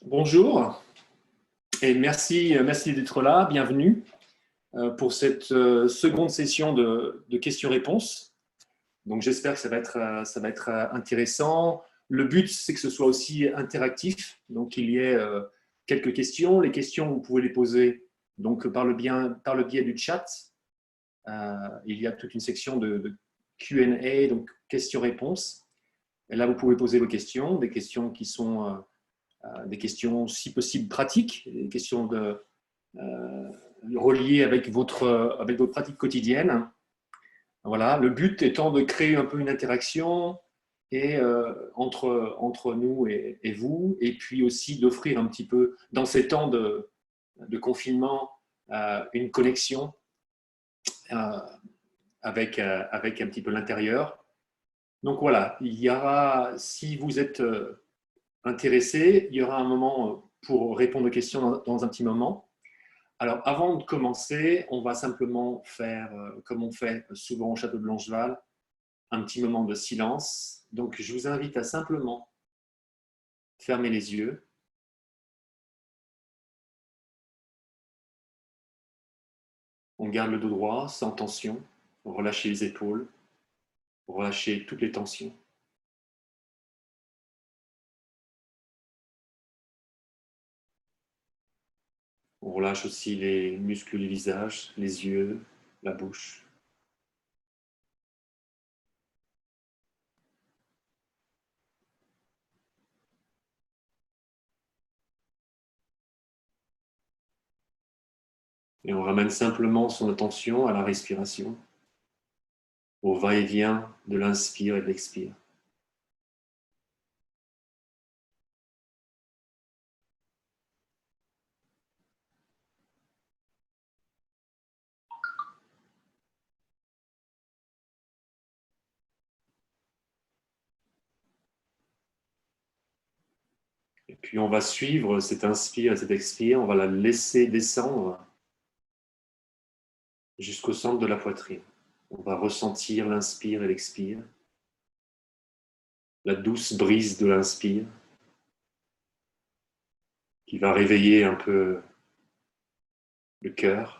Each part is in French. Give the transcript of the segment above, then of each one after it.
Bonjour et merci d'être là, bienvenue pour cette seconde session de questions-réponses. Donc j'espère que ça va être intéressant. Le but, c'est que ce soit aussi interactif, donc il y ait quelques questions. Les questions, vous pouvez les poser donc, par le biais du chat. Il y a toute une section de Q&A, donc questions-réponses. Et là, vous pouvez poser vos questions, des questions qui sont des questions, si possible, pratiques, des questions reliées avec votre pratique quotidienne. Voilà, le but étant de créer un peu une interaction et, entre nous et vous, et puis aussi d'offrir un petit peu, dans ces temps de confinement, une connexion euh, avec un petit peu l'intérieur. Donc voilà, il y aura, si vous êtes intéressé, il y aura un moment pour répondre aux questions dans un petit moment. Alors, avant de commencer, on va simplement faire, comme on fait souvent au Château de Blancheval, un petit moment de silence. Donc, je vous invite à simplement fermer les yeux. On garde le dos droit, sans tension. Relâchez les épaules. Relâchez toutes les tensions. On relâche aussi les muscles du visage, les yeux, la bouche. Et on ramène simplement son attention à la respiration, au va-et-vient de l'inspire et de l'expire. Et puis on va suivre cet inspire et cet expire, on va la laisser descendre jusqu'au centre de la poitrine. On va ressentir l'inspire et l'expire, la douce brise de l'inspire qui va réveiller un peu le cœur.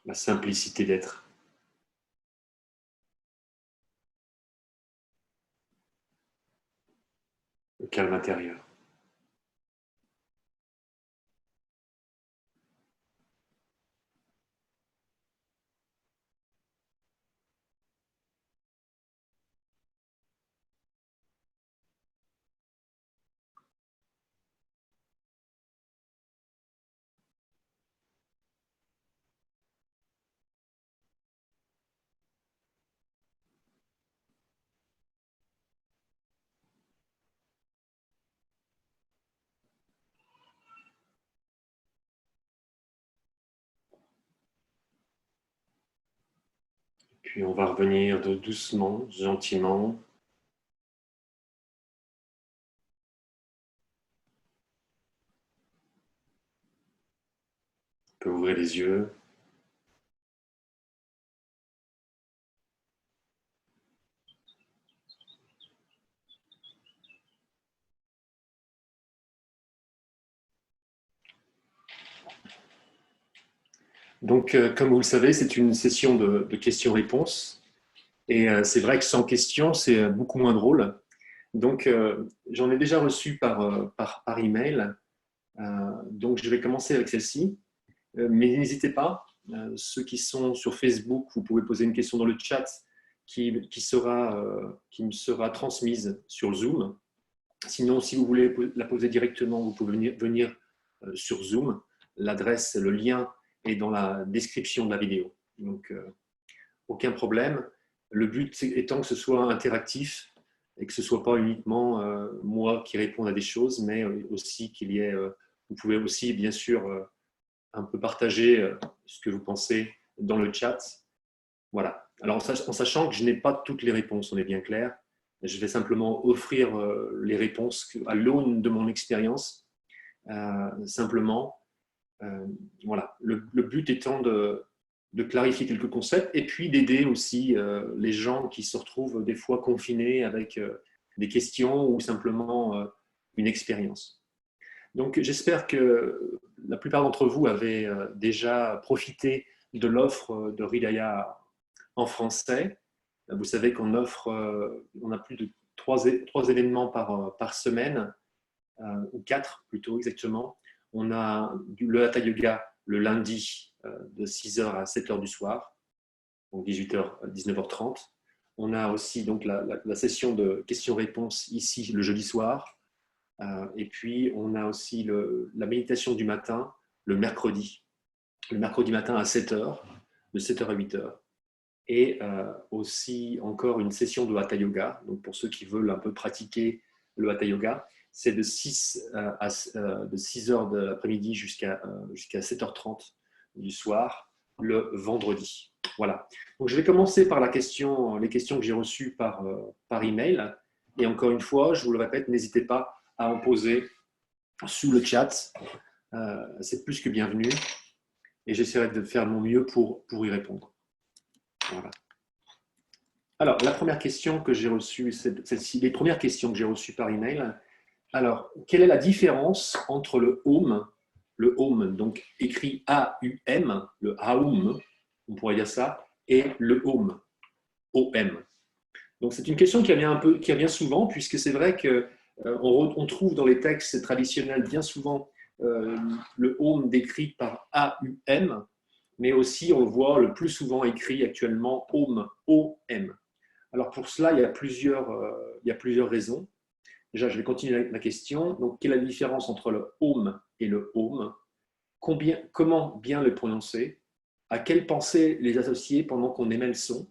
La simplicité d'être, le calme intérieur. Puis on va revenir doucement, gentiment. On peut ouvrir les yeux. Donc, comme vous le savez, c'est une session de questions-réponses. Et c'est vrai que sans questions, c'est beaucoup moins drôle. Donc, j'en ai déjà reçu par email. Donc, je vais commencer avec celle-ci. Mais n'hésitez pas, ceux qui sont sur Facebook, vous pouvez poser une question dans le chat qui me sera transmise sur Zoom. Sinon, si vous voulez la poser directement, vous pouvez venir sur Zoom. L'adresse, le lien est dans la description de la vidéo. Donc, aucun problème. Le but étant que ce soit interactif et que ce ne soit pas uniquement moi qui réponde à des choses, mais aussi qu'il y ait, vous pouvez aussi bien sûr un peu partager ce que vous pensez dans le chat. Voilà. Alors, en sachant que je n'ai pas toutes les réponses, on est bien clair. Je vais simplement offrir les réponses à l'aune de mon expérience, simplement. Voilà. Le but étant de clarifier quelques concepts et puis d'aider aussi les gens qui se retrouvent des fois confinés avec des questions ou simplement une expérience. Donc, j'espère que la plupart d'entre vous avaient déjà profité de l'offre de Ridaya en français. Vous savez qu'on offre, on a plus de trois événements par semaine, ou 4 plutôt exactement. On a le Hatha Yoga le lundi de 6h à 7h du soir, donc 18h à 19h30. On a aussi donc la session de questions-réponses ici le jeudi soir. Et puis, on a aussi la méditation du matin le mercredi matin à 7h, de 7h à 8h. Et aussi encore une session de Hatha Yoga. Donc, pour ceux qui veulent un peu pratiquer le Hatha Yoga, c'est de 6h de l'après-midi jusqu'à 7h30 du soir, le vendredi. Voilà. Donc, je vais commencer par les questions que j'ai reçues par email. Et encore une fois, je vous le répète, n'hésitez pas à en poser sous le chat. C'est plus que bienvenu. Et j'essaierai de faire mon mieux pour y répondre. Voilà. Alors, la première question que j'ai reçue, celle-ci, les premières questions que j'ai reçues par email. Alors, quelle est la différence entre le home, donc écrit A-U-M, le Aum, on pourrait dire ça, et le home, O-M. Donc, c'est une question qui revient souvent, puisque c'est vrai qu'on trouve dans les textes traditionnels bien souvent le home décrit par A-U-M, mais aussi on le voit le plus souvent écrit actuellement home, O-M. Alors pour cela, il y a plusieurs raisons. Déjà, je vais continuer la question. Donc, quelle est la différence entre le home et le home? Comment bien le prononcer? À quelle pensée les associer pendant qu'on émet le son?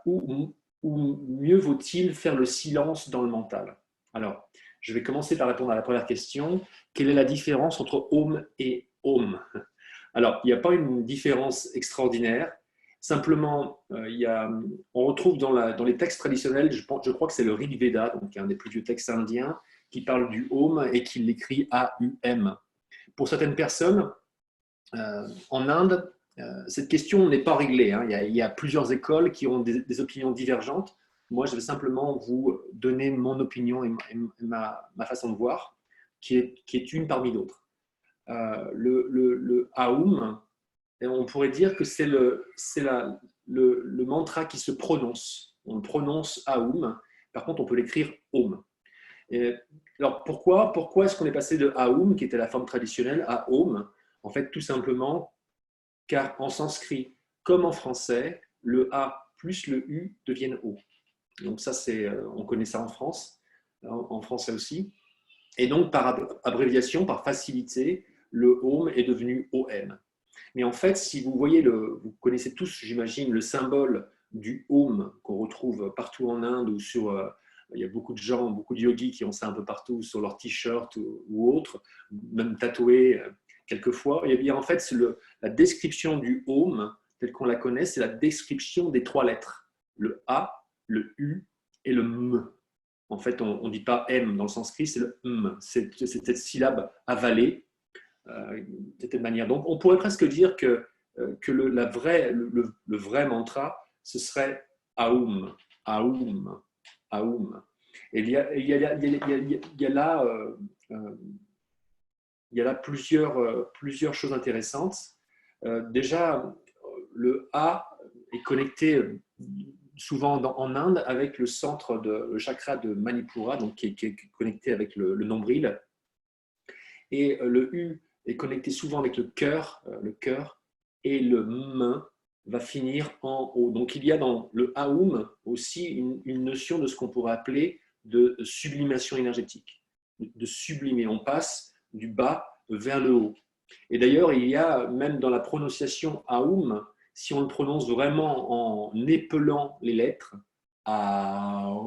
Ou mieux vaut-il faire le silence dans le mental? Alors, je vais commencer par répondre à la première question. Quelle est la différence entre home et home? Alors, il n'y a pas une différence extraordinaire. Simplement, on retrouve dans les textes traditionnels, je crois que c'est le Rig Veda, donc un des plus vieux textes indiens, qui parle du home et qui l'écrit A-U-M. Pour certaines personnes, en Inde, cette question n'est pas réglée. Hein. Il y a plusieurs écoles qui ont des opinions divergentes. Moi, je vais simplement vous donner mon opinion et ma façon de voir, qui est une parmi d'autres. Le Aum, et on pourrait dire que c'est le mantra qui se prononce. On le prononce Aum, par contre on peut l'écrire Om. Et alors pourquoi est-ce qu'on est passé de Aum, qui était la forme traditionnelle, à Om? En fait, tout simplement car en sanskrit, comme en français, le A plus le U deviennent O. Donc ça, on connaît ça en France, en français aussi. Et donc, par abréviation, par facilité, le Om est devenu OM. Mais en fait, si vous voyez, vous connaissez tous, j'imagine, le symbole du Om qu'on retrouve partout en Inde ou il y a beaucoup de gens, beaucoup de yogis qui ont ça un peu partout sur leur t-shirt ou autre, même tatoué quelquefois. Et bien en fait, la description du Om, telle qu'on la connaît, c'est la description des 3 lettres, le A, le U et le M. En fait, on ne dit pas M dans le sanskrit, c'est le M. C'est cette syllabe avalée de cette manière. Donc, on pourrait presque dire que le vrai mantra, ce serait Aum, Aum, Aum. Et il y a là plusieurs choses intéressantes. Déjà, le A est connecté souvent en Inde avec le centre le chakra de Manipura, donc qui est connecté avec le nombril. Et le U est connecté souvent avec le cœur, et le M va finir en O. Donc il y a dans le Aum aussi une notion de ce qu'on pourrait appeler de sublimation énergétique, de sublimer. On passe du bas vers le haut. Et d'ailleurs, il y a même dans la prononciation Aum, si on le prononce vraiment en épelant les lettres, Aum,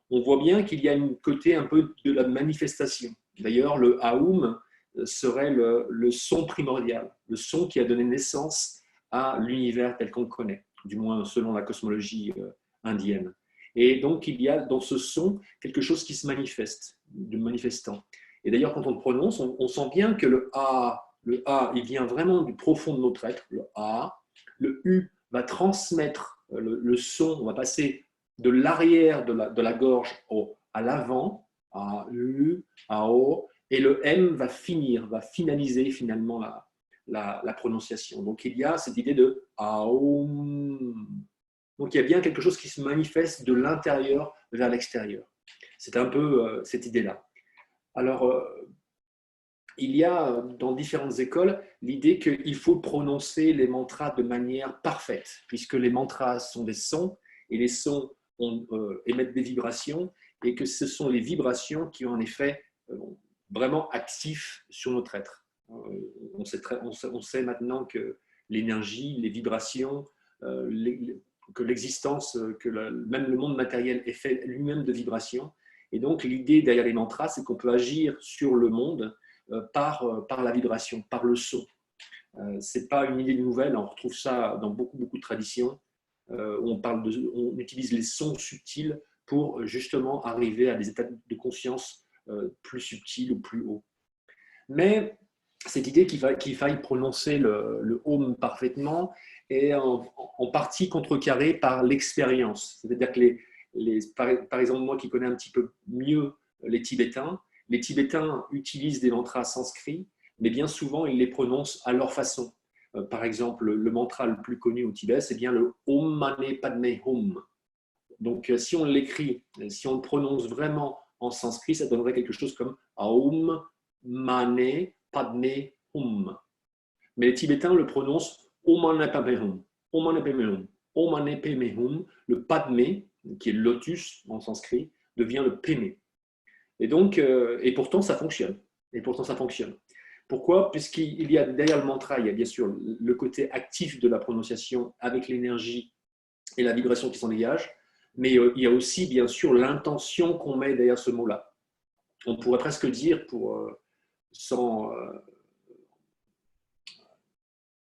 on voit bien qu'il y a un côté un peu de la manifestation. D'ailleurs, le Aum serait le son primordial, le son qui a donné naissance à l'univers tel qu'on le connaît, du moins selon la cosmologie indienne. Et donc, il y a dans ce son quelque chose qui se manifeste, de manifestant. Et d'ailleurs, quand on le prononce, on sent bien que le A, il vient vraiment du profond de notre être, le A. Le U va transmettre le son, on va passer de l'arrière de la gorge à l'avant, à U, à O, et le M va finaliser finalement la prononciation. Donc, il y a cette idée de Aum. Donc, il y a bien quelque chose qui se manifeste de l'intérieur vers l'extérieur. C'est un peu cette idée-là. Alors, il y a dans différentes écoles l'idée qu'il faut prononcer les mantras de manière parfaite, puisque les mantras sont des sons, et les sons émettent des vibrations, et que ce sont les vibrations qui ont un effet vraiment actif sur notre être. On sait maintenant que l'énergie, les vibrations, que l'existence, même le monde matériel est fait lui-même de vibrations. Et donc, l'idée derrière les mantras, c'est qu'on peut agir sur le monde par la vibration, par le son. Ce n'est pas une idée nouvelle, on retrouve ça dans beaucoup de traditions. On utilise les sons subtils pour justement arriver à des états de conscience plus subtils ou plus hauts. Mais cette idée qu'il faille prononcer le Om parfaitement est en partie contrecarrée par l'expérience. C'est-à-dire que par exemple, moi qui connais un petit peu mieux les Tibétains utilisent des mantras sanscrits, mais bien souvent, ils les prononcent à leur façon. Par exemple, le mantra le plus connu au Tibet, c'est bien le Om Mane Padme Hum. Donc, si on l'écrit, si on le prononce vraiment en sanskrit, ça donnerait quelque chose comme Aum Mane Padme Hum. Mais les Tibétains le prononcent Om Mane Padme Hum. Om Mane Padme Hum. Om Mane Padme Hum. Le Padme, qui est le lotus en sanskrit, devient le Peme. Et donc, et pourtant, ça fonctionne. Pourquoi? Puisqu'il y a derrière le mantra, il y a bien sûr le côté actif de la prononciation avec l'énergie et la vibration qui s'en dégage, mais il y a aussi bien sûr l'intention qu'on met derrière ce mot-là. On pourrait presque dire, sans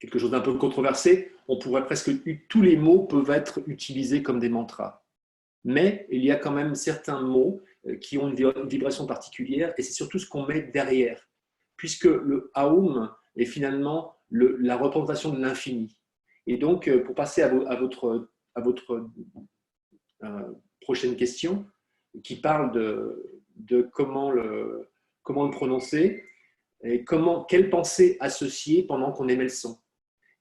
quelque chose d'un peu controversé, on pourrait presque, tous les mots peuvent être utilisés comme des mantras. Mais il y a quand même certains mots qui ont une vibration particulière, et c'est surtout ce qu'on met derrière, puisque le Aum est finalement la représentation de l'infini. Et donc, pour passer à votre prochaine question, qui parle de comment le prononcer, et quelle pensée associer pendant qu'on émet le son.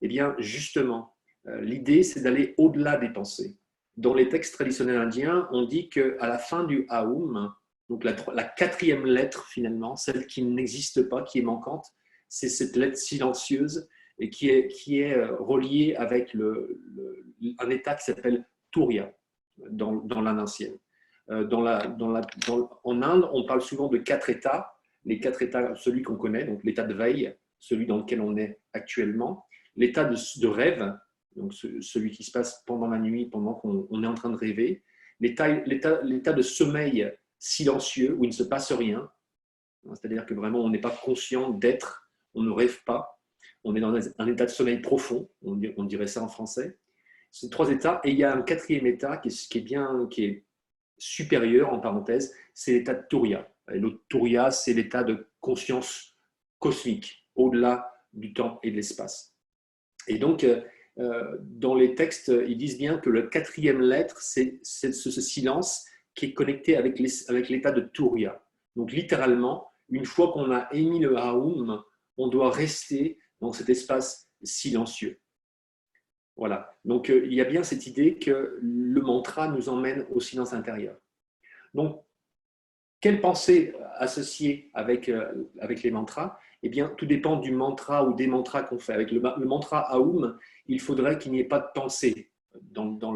Eh bien, justement, l'idée, c'est d'aller au-delà des pensées. Dans les textes traditionnels indiens, on dit qu'à la fin du Aum, donc la quatrième lettre finalement, celle qui n'existe pas, qui est manquante, c'est cette lettre silencieuse et qui est reliée avec un état qui s'appelle Turiya dans l'Inde ancienne. En Inde, on parle souvent de 4 états. Les 4 états, celui qu'on connaît, donc l'état de veille, celui dans lequel on est actuellement, l'état de rêve, donc celui qui se passe pendant la nuit, pendant qu'on est en train de rêver, l'état de sommeil silencieux où il ne se passe rien, c'est-à-dire que vraiment on n'est pas conscient d'être, on ne rêve pas, on est dans un état de sommeil profond, on dirait ça en français. Ces 3 états, et il y a un 4e état qui est supérieur, en parenthèse, c'est l'état de Turiya. Et le Turiya, c'est l'état de conscience cosmique, au-delà du temps et de l'espace. Et donc, dans les textes, ils disent bien que la 4e lettre, c'est ce silence qui est connecté avec l'état de Turiya. Donc, littéralement, une fois qu'on a émis le Aum, on doit rester dans cet espace silencieux. Voilà. Donc, il y a bien cette idée que le mantra nous emmène au silence intérieur. Donc, quelle pensée associée avec les mantras? Eh bien, tout dépend du mantra ou des mantras qu'on fait. Avec le mantra Aum, il faudrait qu'il n'y ait pas de pensée dans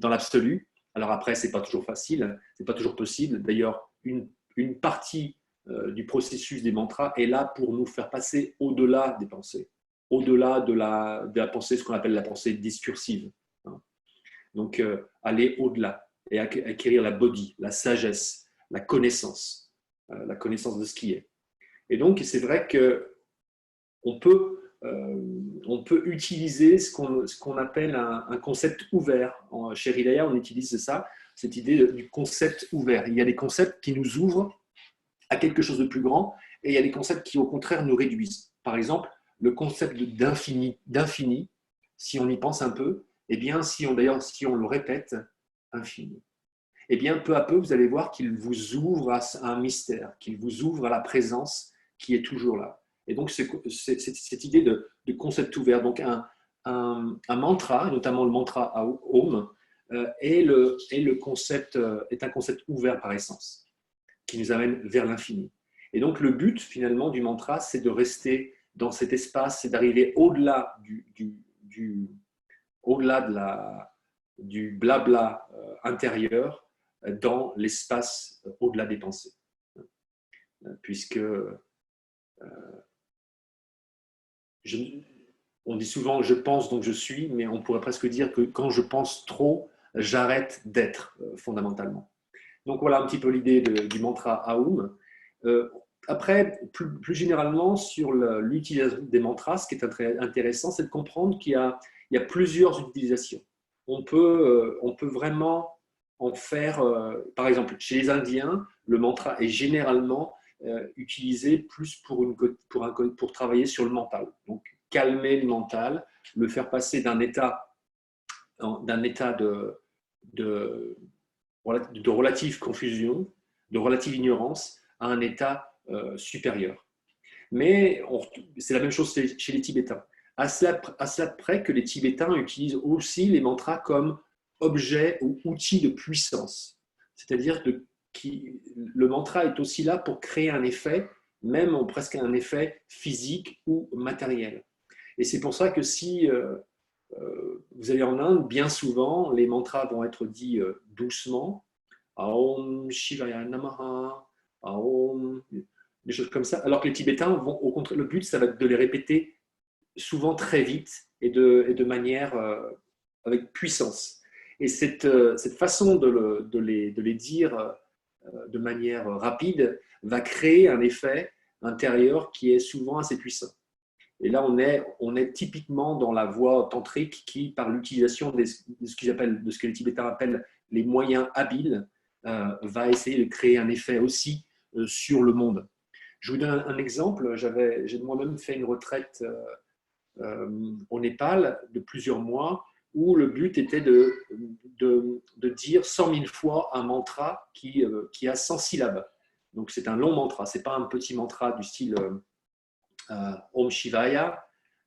l'absolu. Alors après, ce n'est pas toujours facile, ce n'est pas toujours possible. D'ailleurs, une partie du processus des mantras est là pour nous faire passer au-delà des pensées, au-delà de la pensée, ce qu'on appelle la pensée discursive. Donc, aller au-delà et acquérir la body, la sagesse, la connaissance de ce qui est. Et donc, c'est vrai qu'on peut on peut utiliser ce qu'on appelle un concept ouvert. Chez Rilaya, on utilise ça, cette idée du concept ouvert. Il y a des concepts qui nous ouvrent à quelque chose de plus grand et il y a des concepts qui, au contraire, nous réduisent. Par exemple, le concept d'infini, si on y pense un peu, eh bien, si on le répète, infini, eh bien, peu à peu, vous allez voir qu'il vous ouvre à un mystère, qu'il vous ouvre à la présence qui est toujours là. Et donc, c'est cette idée de concept ouvert. Donc, un mantra, notamment le mantra Om, est un concept ouvert par essence, qui nous amène vers l'infini. Et donc, le but, finalement, du mantra, c'est de rester dans cet espace, c'est d'arriver au-delà au-delà du blabla intérieur, dans l'espace au-delà des pensées. Puisque on dit souvent « je pense donc je suis », mais on pourrait presque dire que quand je pense trop, j'arrête d'être fondamentalement. Donc voilà un petit peu l'idée du mantra Aum. Après, plus généralement, sur l'utilisation des mantras, ce qui est intéressant, c'est de comprendre qu'il y a plusieurs utilisations. On peut vraiment en faire, par exemple, chez les Indiens, le mantra est généralement utilisé plus pour travailler sur le mental. Donc, calmer le mental, le faire passer d'un état de relative confusion, de relative ignorance, à un état supérieur. Mais c'est la même chose chez les Tibétains. À cela près que les Tibétains utilisent aussi les mantras comme objet ou outil de puissance. C'est-à-dire que le mantra est aussi là pour créer un effet, même presque un effet physique ou matériel. Et c'est pour ça que si vous allez en Inde, bien souvent, les mantras vont être dits doucement. Aum Shivaya Namaha, Aum, des choses comme ça. Alors que les Tibétains vont, au contraire, le but, ça va être de les répéter souvent très vite et de manière avec puissance. Et cette façon de les dire de manière rapide va créer un effet intérieur qui est souvent assez puissant. Et là, on est typiquement dans la voie tantrique qui, par l'utilisation de ce que les Tibétains appellent les moyens habiles, va essayer de créer un effet aussi sur le monde. Je vous donne un exemple. J'ai moi-même fait une retraite au Népal de plusieurs mois où le but était de dire 100 000 fois un mantra qui a 100 syllabes. Donc c'est un long mantra, ce n'est pas un petit mantra du style Om Shivaya,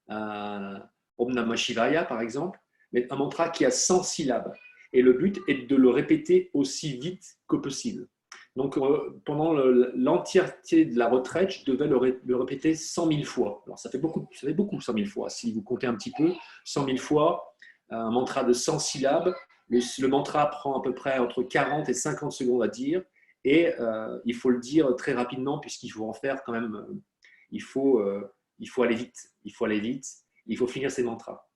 Om Namah Shivaya par exemple, mais un mantra qui a 100 syllabes. Et le but est de le répéter aussi vite que possible. Donc, pendant l'entièreté de la retraite, je devais le répéter 100 000 fois. Alors, ça fait beaucoup 100 000 fois. Si vous comptez un petit peu, 100 000 fois, un mantra de 100 syllabes. Le mantra prend à peu près entre 40 et 50 secondes à dire. Et il faut le dire très rapidement, puisqu'il faut en faire quand même. Il faut aller vite. Il faut aller vite. Il faut finir ces mantras.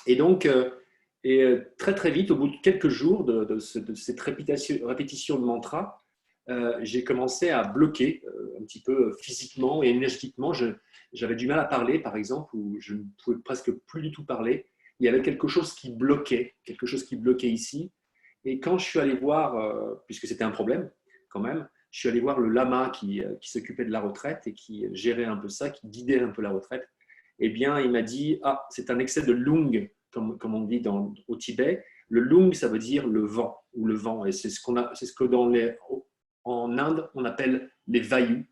Et donc, très très vite, au bout de quelques jours de cette répétition de mantra, j'ai commencé à bloquer un petit peu physiquement et énergétiquement. J'avais du mal à parler, par exemple, ou je ne pouvais presque plus du tout parler. Il y avait quelque chose qui bloquait ici. Et quand je suis allé voir, puisque c'était un problème quand même, je suis allé voir le lama qui s'occupait de la retraite et qui gérait un peu ça, qui guidait un peu la retraite. Eh bien, il m'a dit, ah, c'est un excès de lung, comme on dit au Tibet. Le lung, ça veut dire le vent, ou le vent. Et c'est ce que en Inde, on appelle les vayus,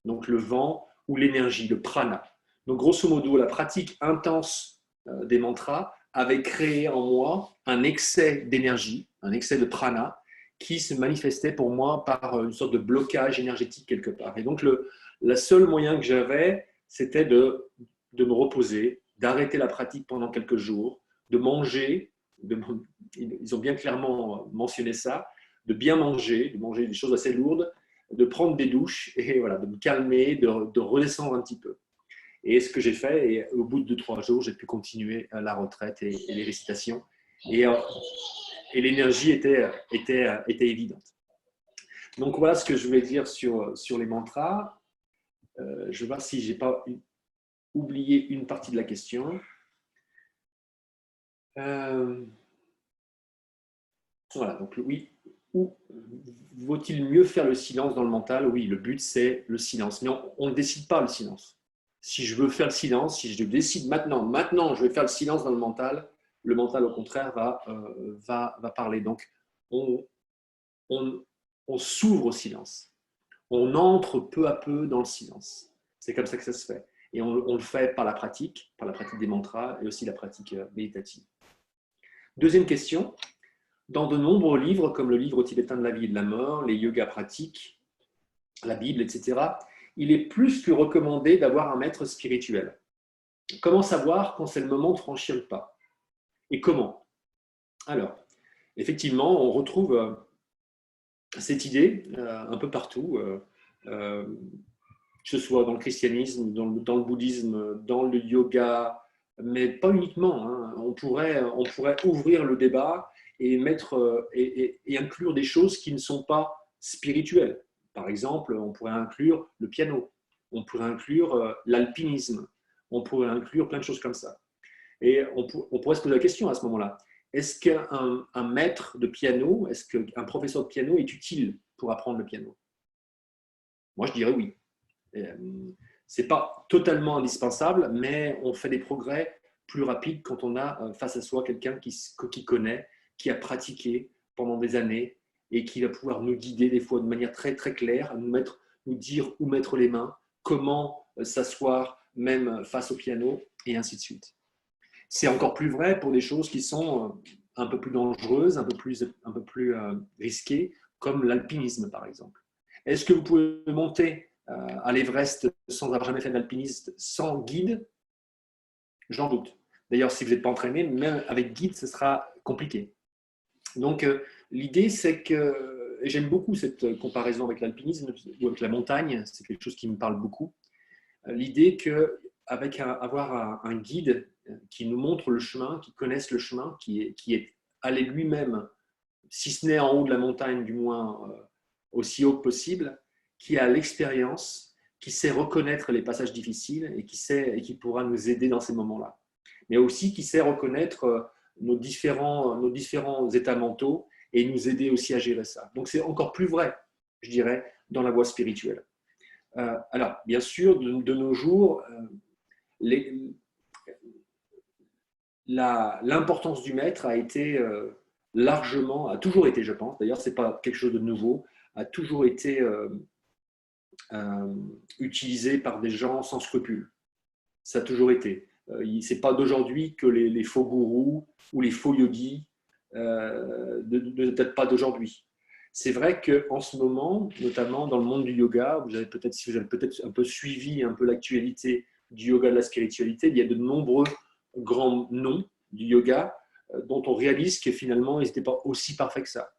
donc le vent ou l'énergie, le prana. Donc, grosso modo, la pratique intense des mantras avait créé en moi un excès d'énergie, un excès de prana, qui se manifestait pour moi par une sorte de blocage énergétique quelque part. Et donc, le seul moyen que j'avais, c'était de me reposer, d'arrêter la pratique pendant quelques jours, de manger, ils ont bien clairement mentionné ça, de bien manger, de manger des choses assez lourdes, de prendre des douches et voilà, de me calmer, de redescendre un petit peu. Et ce que j'ai fait, et au bout de 2-3 jours, j'ai pu continuer la retraite et les récitations. Et l'énergie était évidente. Donc voilà ce que je voulais dire sur les mantras. Je vais voir si j'ai pas oublié une partie de la question. Voilà, donc oui, ou vaut-il mieux faire le silence dans le mental? Oui, le but c'est le silence, mais on ne décide pas le silence. Si je veux faire le silence, si je décide maintenant je vais faire le silence dans le mental au contraire va parler. Donc on, on, on s'ouvre au silence, on entre peu à peu dans le silence. C'est comme ça que ça se fait. Et on le fait par la pratique des mantras et aussi la pratique méditative. Deuxième question. Dans de nombreux livres, comme le livre tibétain de la vie et de la mort, les yogas pratiques, la Bible, etc., il est plus que recommandé d'avoir un maître spirituel. Comment savoir quand c'est le moment de franchir le pas? Et comment? Alors, effectivement, on retrouve cette idée un peu partout, que ce soit dans le christianisme, dans le bouddhisme, dans le yoga, mais pas uniquement. Hein. On pourrait ouvrir le débat et, et inclure des choses qui ne sont pas spirituelles. Par exemple, on pourrait inclure le piano, on pourrait inclure l'alpinisme, on pourrait inclure plein de choses comme ça. Et on pourrait se poser la question à ce moment-là, est-ce qu'un maître de piano, est-ce qu'un professeur de piano est utile pour apprendre le piano? Moi, je dirais oui. Ce n'est pas totalement indispensable, mais on fait des progrès plus rapides quand on a face à soi quelqu'un qui connaît, qui a pratiqué pendant des années et qui va pouvoir nous guider des fois de manière très, très claire, nous dire où mettre les mains, comment s'asseoir même face au piano et ainsi de suite. C'est encore plus vrai pour des choses qui sont un peu plus dangereuses, un peu plus risquées, comme l'alpinisme par exemple. Est-ce que vous pouvez monter à l'Everest sans avoir jamais fait d'alpinisme, sans guide? J'en doute. D'ailleurs, si vous n'êtes pas entraîné, même avec guide, ce sera compliqué. Donc, l'idée, c'est que j'aime beaucoup cette comparaison avec l'alpinisme ou avec la montagne, c'est quelque chose qui me parle beaucoup. L'idée qu'avec avoir un guide qui nous montre le chemin, qui connaisse le chemin, qui est allé lui-même, si ce n'est en haut de la montagne, du moins aussi haut que possible, qui a l'expérience, qui sait reconnaître les passages difficiles et qui pourra nous aider dans ces moments-là. Mais aussi qui sait reconnaître nos différents états mentaux et nous aider aussi à gérer ça. Donc c'est encore plus vrai, je dirais, dans la voie spirituelle. Alors, bien sûr, de nos jours, l'importance du maître a été a toujours été, je pense, d'ailleurs, ce n'est pas quelque chose de nouveau, a toujours été utilisé par des gens sans scrupules. Ça a toujours été. Ce n'est pas d'aujourd'hui que les faux gourous ou les faux yogis, peut-être pas d'aujourd'hui. C'est vrai qu'en ce moment, notamment dans le monde du yoga, si vous avez peut-être un peu suivi un peu l'actualité du yoga, de la spiritualité, il y a de nombreux grands noms du yoga dont on réalise que finalement, ils n'étaient pas aussi parfaits que ça.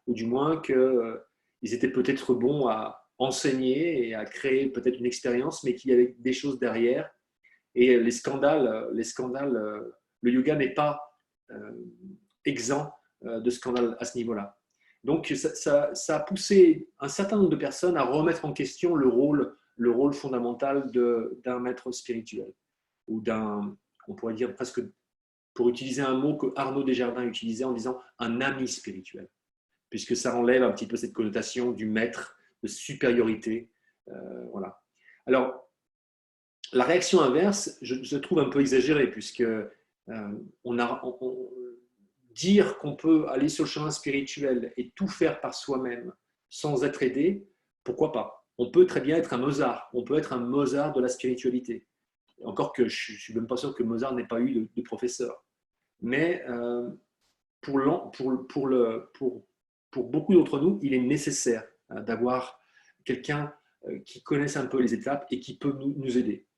Ou du moins qu'ils étaient peut-être bons à enseigner et à créer peut-être une expérience, mais qu'il y avait des choses derrière. Et les scandales, le yoga n'est pas exempt de scandales à ce niveau-là. Donc, ça a poussé un certain nombre de personnes à remettre en question le rôle fondamental d'un maître spirituel, ou on pourrait dire presque, pour utiliser un mot que Arnaud Desjardins utilisait en disant un ami spirituel, puisque ça enlève un petit peu cette connotation du maître, de supériorité. Voilà. Alors, la réaction inverse, je trouve un peu exagérée, puisque dire qu'on peut aller sur le chemin spirituel et tout faire par soi-même sans être aidé, pourquoi pas? On peut très bien être un Mozart, on peut être un Mozart de la spiritualité. Encore que je ne suis même pas sûr que Mozart n'ait pas eu de professeur. Mais pour beaucoup d'entre nous, il est nécessaire d'avoir quelqu'un qui connaisse un peu les étapes et qui peut nous aider.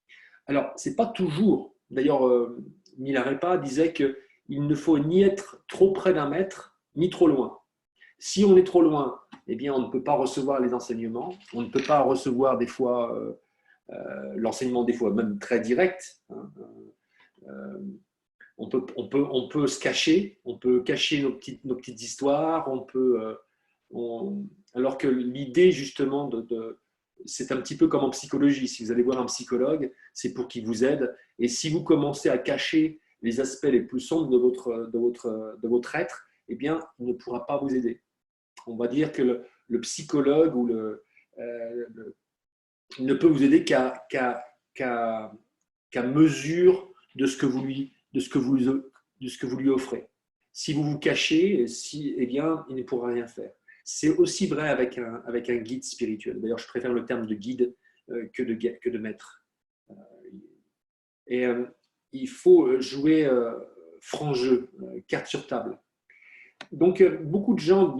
Alors, ce n'est pas toujours. D'ailleurs, Milarepa disait qu'il ne faut ni être trop près d'un maître, ni trop loin. Si on est trop loin, eh bien, on ne peut pas recevoir les enseignements, on ne peut pas recevoir des fois l'enseignement, des fois même très direct. Hein. On peut se cacher, on peut cacher nos petites histoires, alors que l'idée justement c'est un petit peu comme en psychologie. Si vous allez voir un psychologue, c'est pour qu'il vous aide. Et si vous commencez à cacher les aspects les plus sombres de votre être, eh bien, il ne pourra pas vous aider. On va dire que le psychologue ou ne peut vous aider qu'à mesure de ce que vous lui offrez. Si vous vous cachez, eh bien, il ne pourra rien faire. C'est aussi vrai avec un guide spirituel. D'ailleurs, je préfère le terme de guide que de maître. Et il faut jouer franc jeu, carte sur table. Donc, beaucoup de gens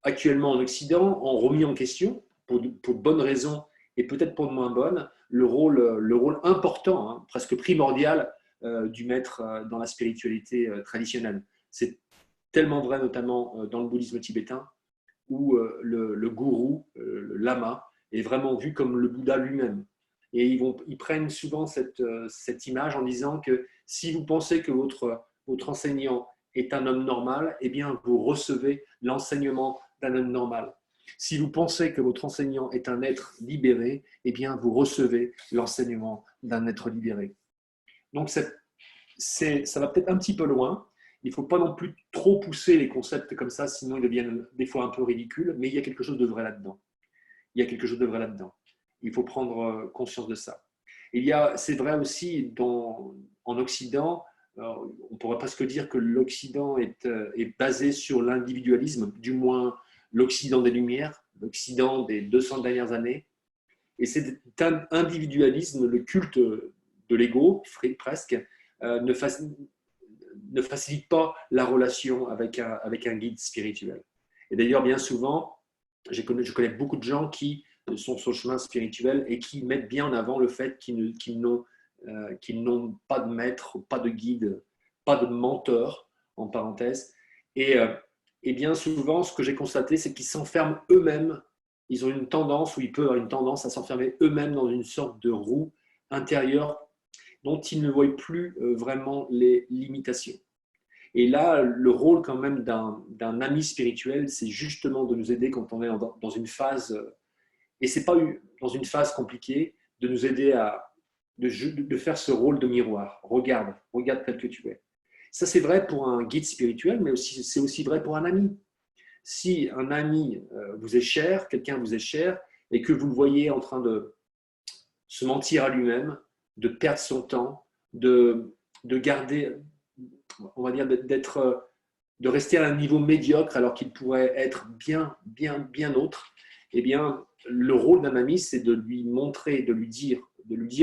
actuellement en Occident ont remis en question, pour de bonnes raisons et peut-être pour de moins bonnes, le rôle important, hein, presque primordial du maître dans la spiritualité traditionnelle. C'est tellement vrai, notamment dans le bouddhisme tibétain, où le gourou, le lama, est vraiment vu comme le Bouddha lui-même. Et ils prennent souvent cette image en disant que si vous pensez que votre enseignant est un homme normal, eh bien, vous recevez l'enseignement d'un homme normal. Si vous pensez que votre enseignant est un être libéré, eh bien, vous recevez l'enseignement d'un être libéré. Donc, ça va peut-être un petit peu loin. Il ne faut pas non plus trop pousser les concepts comme ça, sinon ils deviennent des fois un peu ridicules, mais il y a quelque chose de vrai là-dedans. Il y a quelque chose de vrai là-dedans. Il faut prendre conscience de ça. C'est vrai aussi en Occident, on pourrait presque dire que l'Occident est basé sur l'individualisme, du moins l'Occident des Lumières, l'Occident des 200 dernières années. Et cet individualisme, le culte de l'ego, presque, ne facilite pas la relation avec un guide spirituel. Et d'ailleurs, bien souvent, je connais beaucoup de gens qui sont sur le chemin spirituel et qui mettent bien en avant le fait qu'ils n'ont pas de maître, pas de guide, pas de mentor, en parenthèse. Et bien souvent, ce que j'ai constaté, c'est qu'ils s'enferment eux-mêmes. Ils ont une tendance, ou ils peuvent avoir une tendance à s'enfermer eux-mêmes dans une sorte de roue intérieure dont ils ne voient plus vraiment les limitations. Et là, le rôle quand même d'un ami spirituel, c'est justement de nous aider quand on est dans une phase, et c'est pas dans une phase compliquée, de nous aider de faire ce rôle de miroir. Regarde tel que tu es. Ça, c'est vrai pour un guide spirituel, mais c'est aussi vrai pour un ami. Si un ami vous est cher, quelqu'un vous est cher, et que vous le voyez en train de se mentir à lui-même, de perdre son temps, de garder, on va dire, de rester à un niveau médiocre alors qu'il pourrait être bien autre, eh bien, le rôle d'un ami, c'est de lui montrer, de lui dire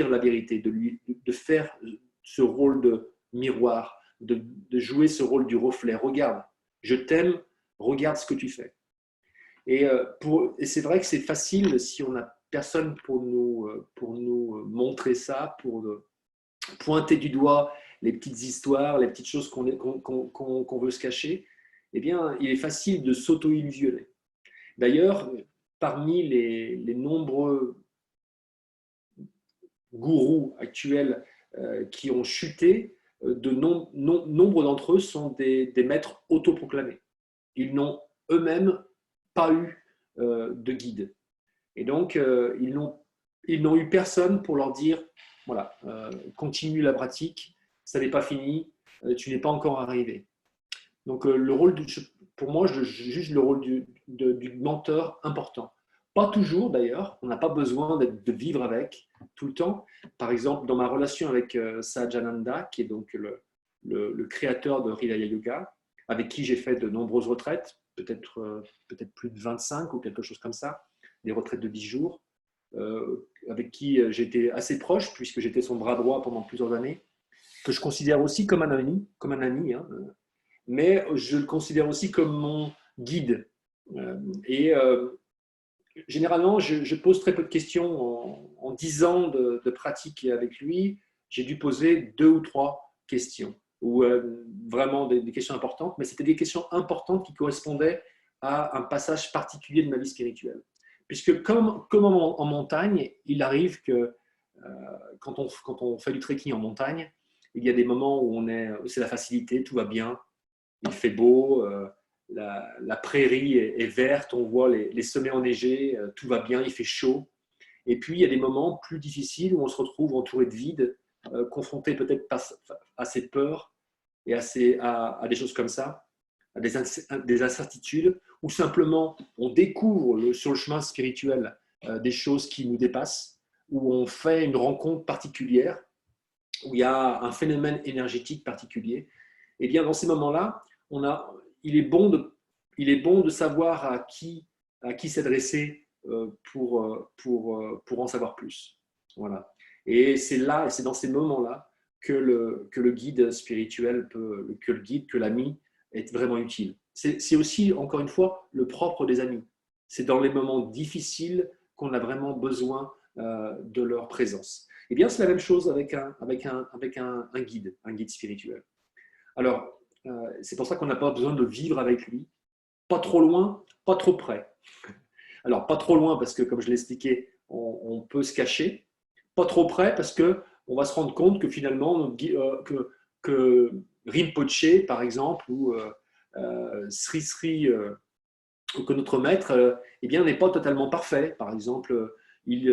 la vérité, de faire ce rôle de miroir, de jouer ce rôle du reflet. Regarde, je t'aime, regarde ce que tu fais. Et c'est vrai que c'est facile si on n'a personne pour nous montrer ça, pour pointer du doigt les petites histoires, les petites choses qu'on veut se cacher. Eh bien, il est facile de s'auto-illusionner. D'ailleurs, parmi les nombreux gourous actuels qui ont chuté, nombre d'entre eux sont des maîtres autoproclamés. Ils n'ont eux-mêmes pas eu de guide. Et donc, ils n'ont eu personne pour leur dire, voilà, continue la pratique, ça n'est pas fini, tu n'es pas encore arrivé. Donc, pour moi, je juge le rôle du mentor important. Pas toujours d'ailleurs, on n'a pas besoin de vivre avec tout le temps. Par exemple, dans ma relation avec Sahajananda, qui est donc le créateur de Hridaya Yoga, avec qui j'ai fait de nombreuses retraites, peut-être plus de 25 ou quelque chose comme ça, des retraites de 10 jours, avec qui j'étais assez proche, puisque j'étais son bras droit pendant plusieurs années, que je considère aussi comme un ami, hein, mais je le considère aussi comme mon guide. Et généralement, je pose très peu de questions. En 10 ans de pratique avec lui, j'ai dû poser 2 ou 3 questions, ou vraiment des questions importantes, mais c'était des questions importantes qui correspondaient à un passage particulier de ma vie spirituelle. Puisque comme en montagne, il arrive que quand on fait du trekking en montagne, il y a des moments où c'est la facilité, tout va bien, il fait beau, la prairie est verte, on voit les sommets enneigés, tout va bien, il fait chaud. Et puis, il y a des moments plus difficiles où on se retrouve entouré de vide, confronté peut-être à ses peurs et à des choses comme ça, à des incertitudes, ou simplement on découvre sur le chemin spirituel des choses qui nous dépassent, où on fait une rencontre particulière, où il y a un phénomène énergétique particulier. Et bien dans ces moments-là, il est bon de savoir à qui s'adresser pour en savoir plus. Voilà. Et c'est dans ces moments-là que le guide spirituel, que l'ami est vraiment utile. C'est aussi, encore une fois, le propre des amis. C'est dans les moments difficiles qu'on a vraiment besoin de leur présence. Eh bien, c'est la même chose avec un guide spirituel. Alors, c'est pour ça qu'on n'a pas besoin de vivre avec lui, pas trop loin, pas trop près. Alors, pas trop loin parce que, comme je l'ai expliqué, on peut se cacher, pas trop près parce qu'on va se rendre compte que finalement, que Rinpoche, par exemple, ou Sri Sri, ou que notre maître eh bien, n'est pas totalement parfait. Par exemple,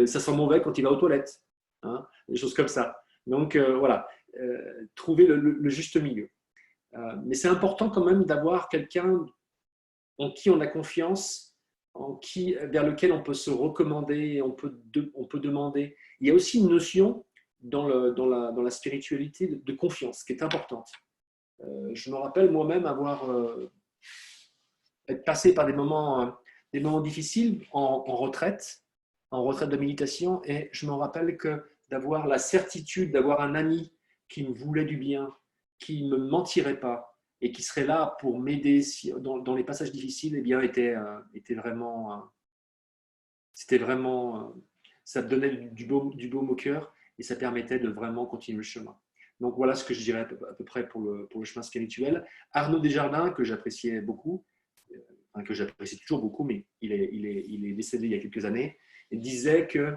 ça sent mauvais quand il va aux toilettes, hein, des choses comme ça. Donc, voilà, trouver le juste milieu. Mais c'est important quand même d'avoir quelqu'un en qui on a confiance, vers lequel on peut se recommander, on peut demander. Il y a aussi une notion dans la spiritualité de confiance qui est importante. Je me rappelle moi-même être passé par des moments difficiles en retraite de méditation, et je me rappelle que d'avoir la certitude d'avoir un ami qui me voulait du bien, qui ne me mentirait pas et qui serait là pour m'aider dans les passages difficiles, eh bien, était vraiment, ça me donnait du baume au cœur et ça permettait de vraiment continuer le chemin. Donc voilà ce que je dirais à peu près pour le chemin spirituel. Arnaud Desjardins, que j'appréciais beaucoup, que j'apprécie toujours beaucoup, mais il est décédé il y a quelques années, il disait que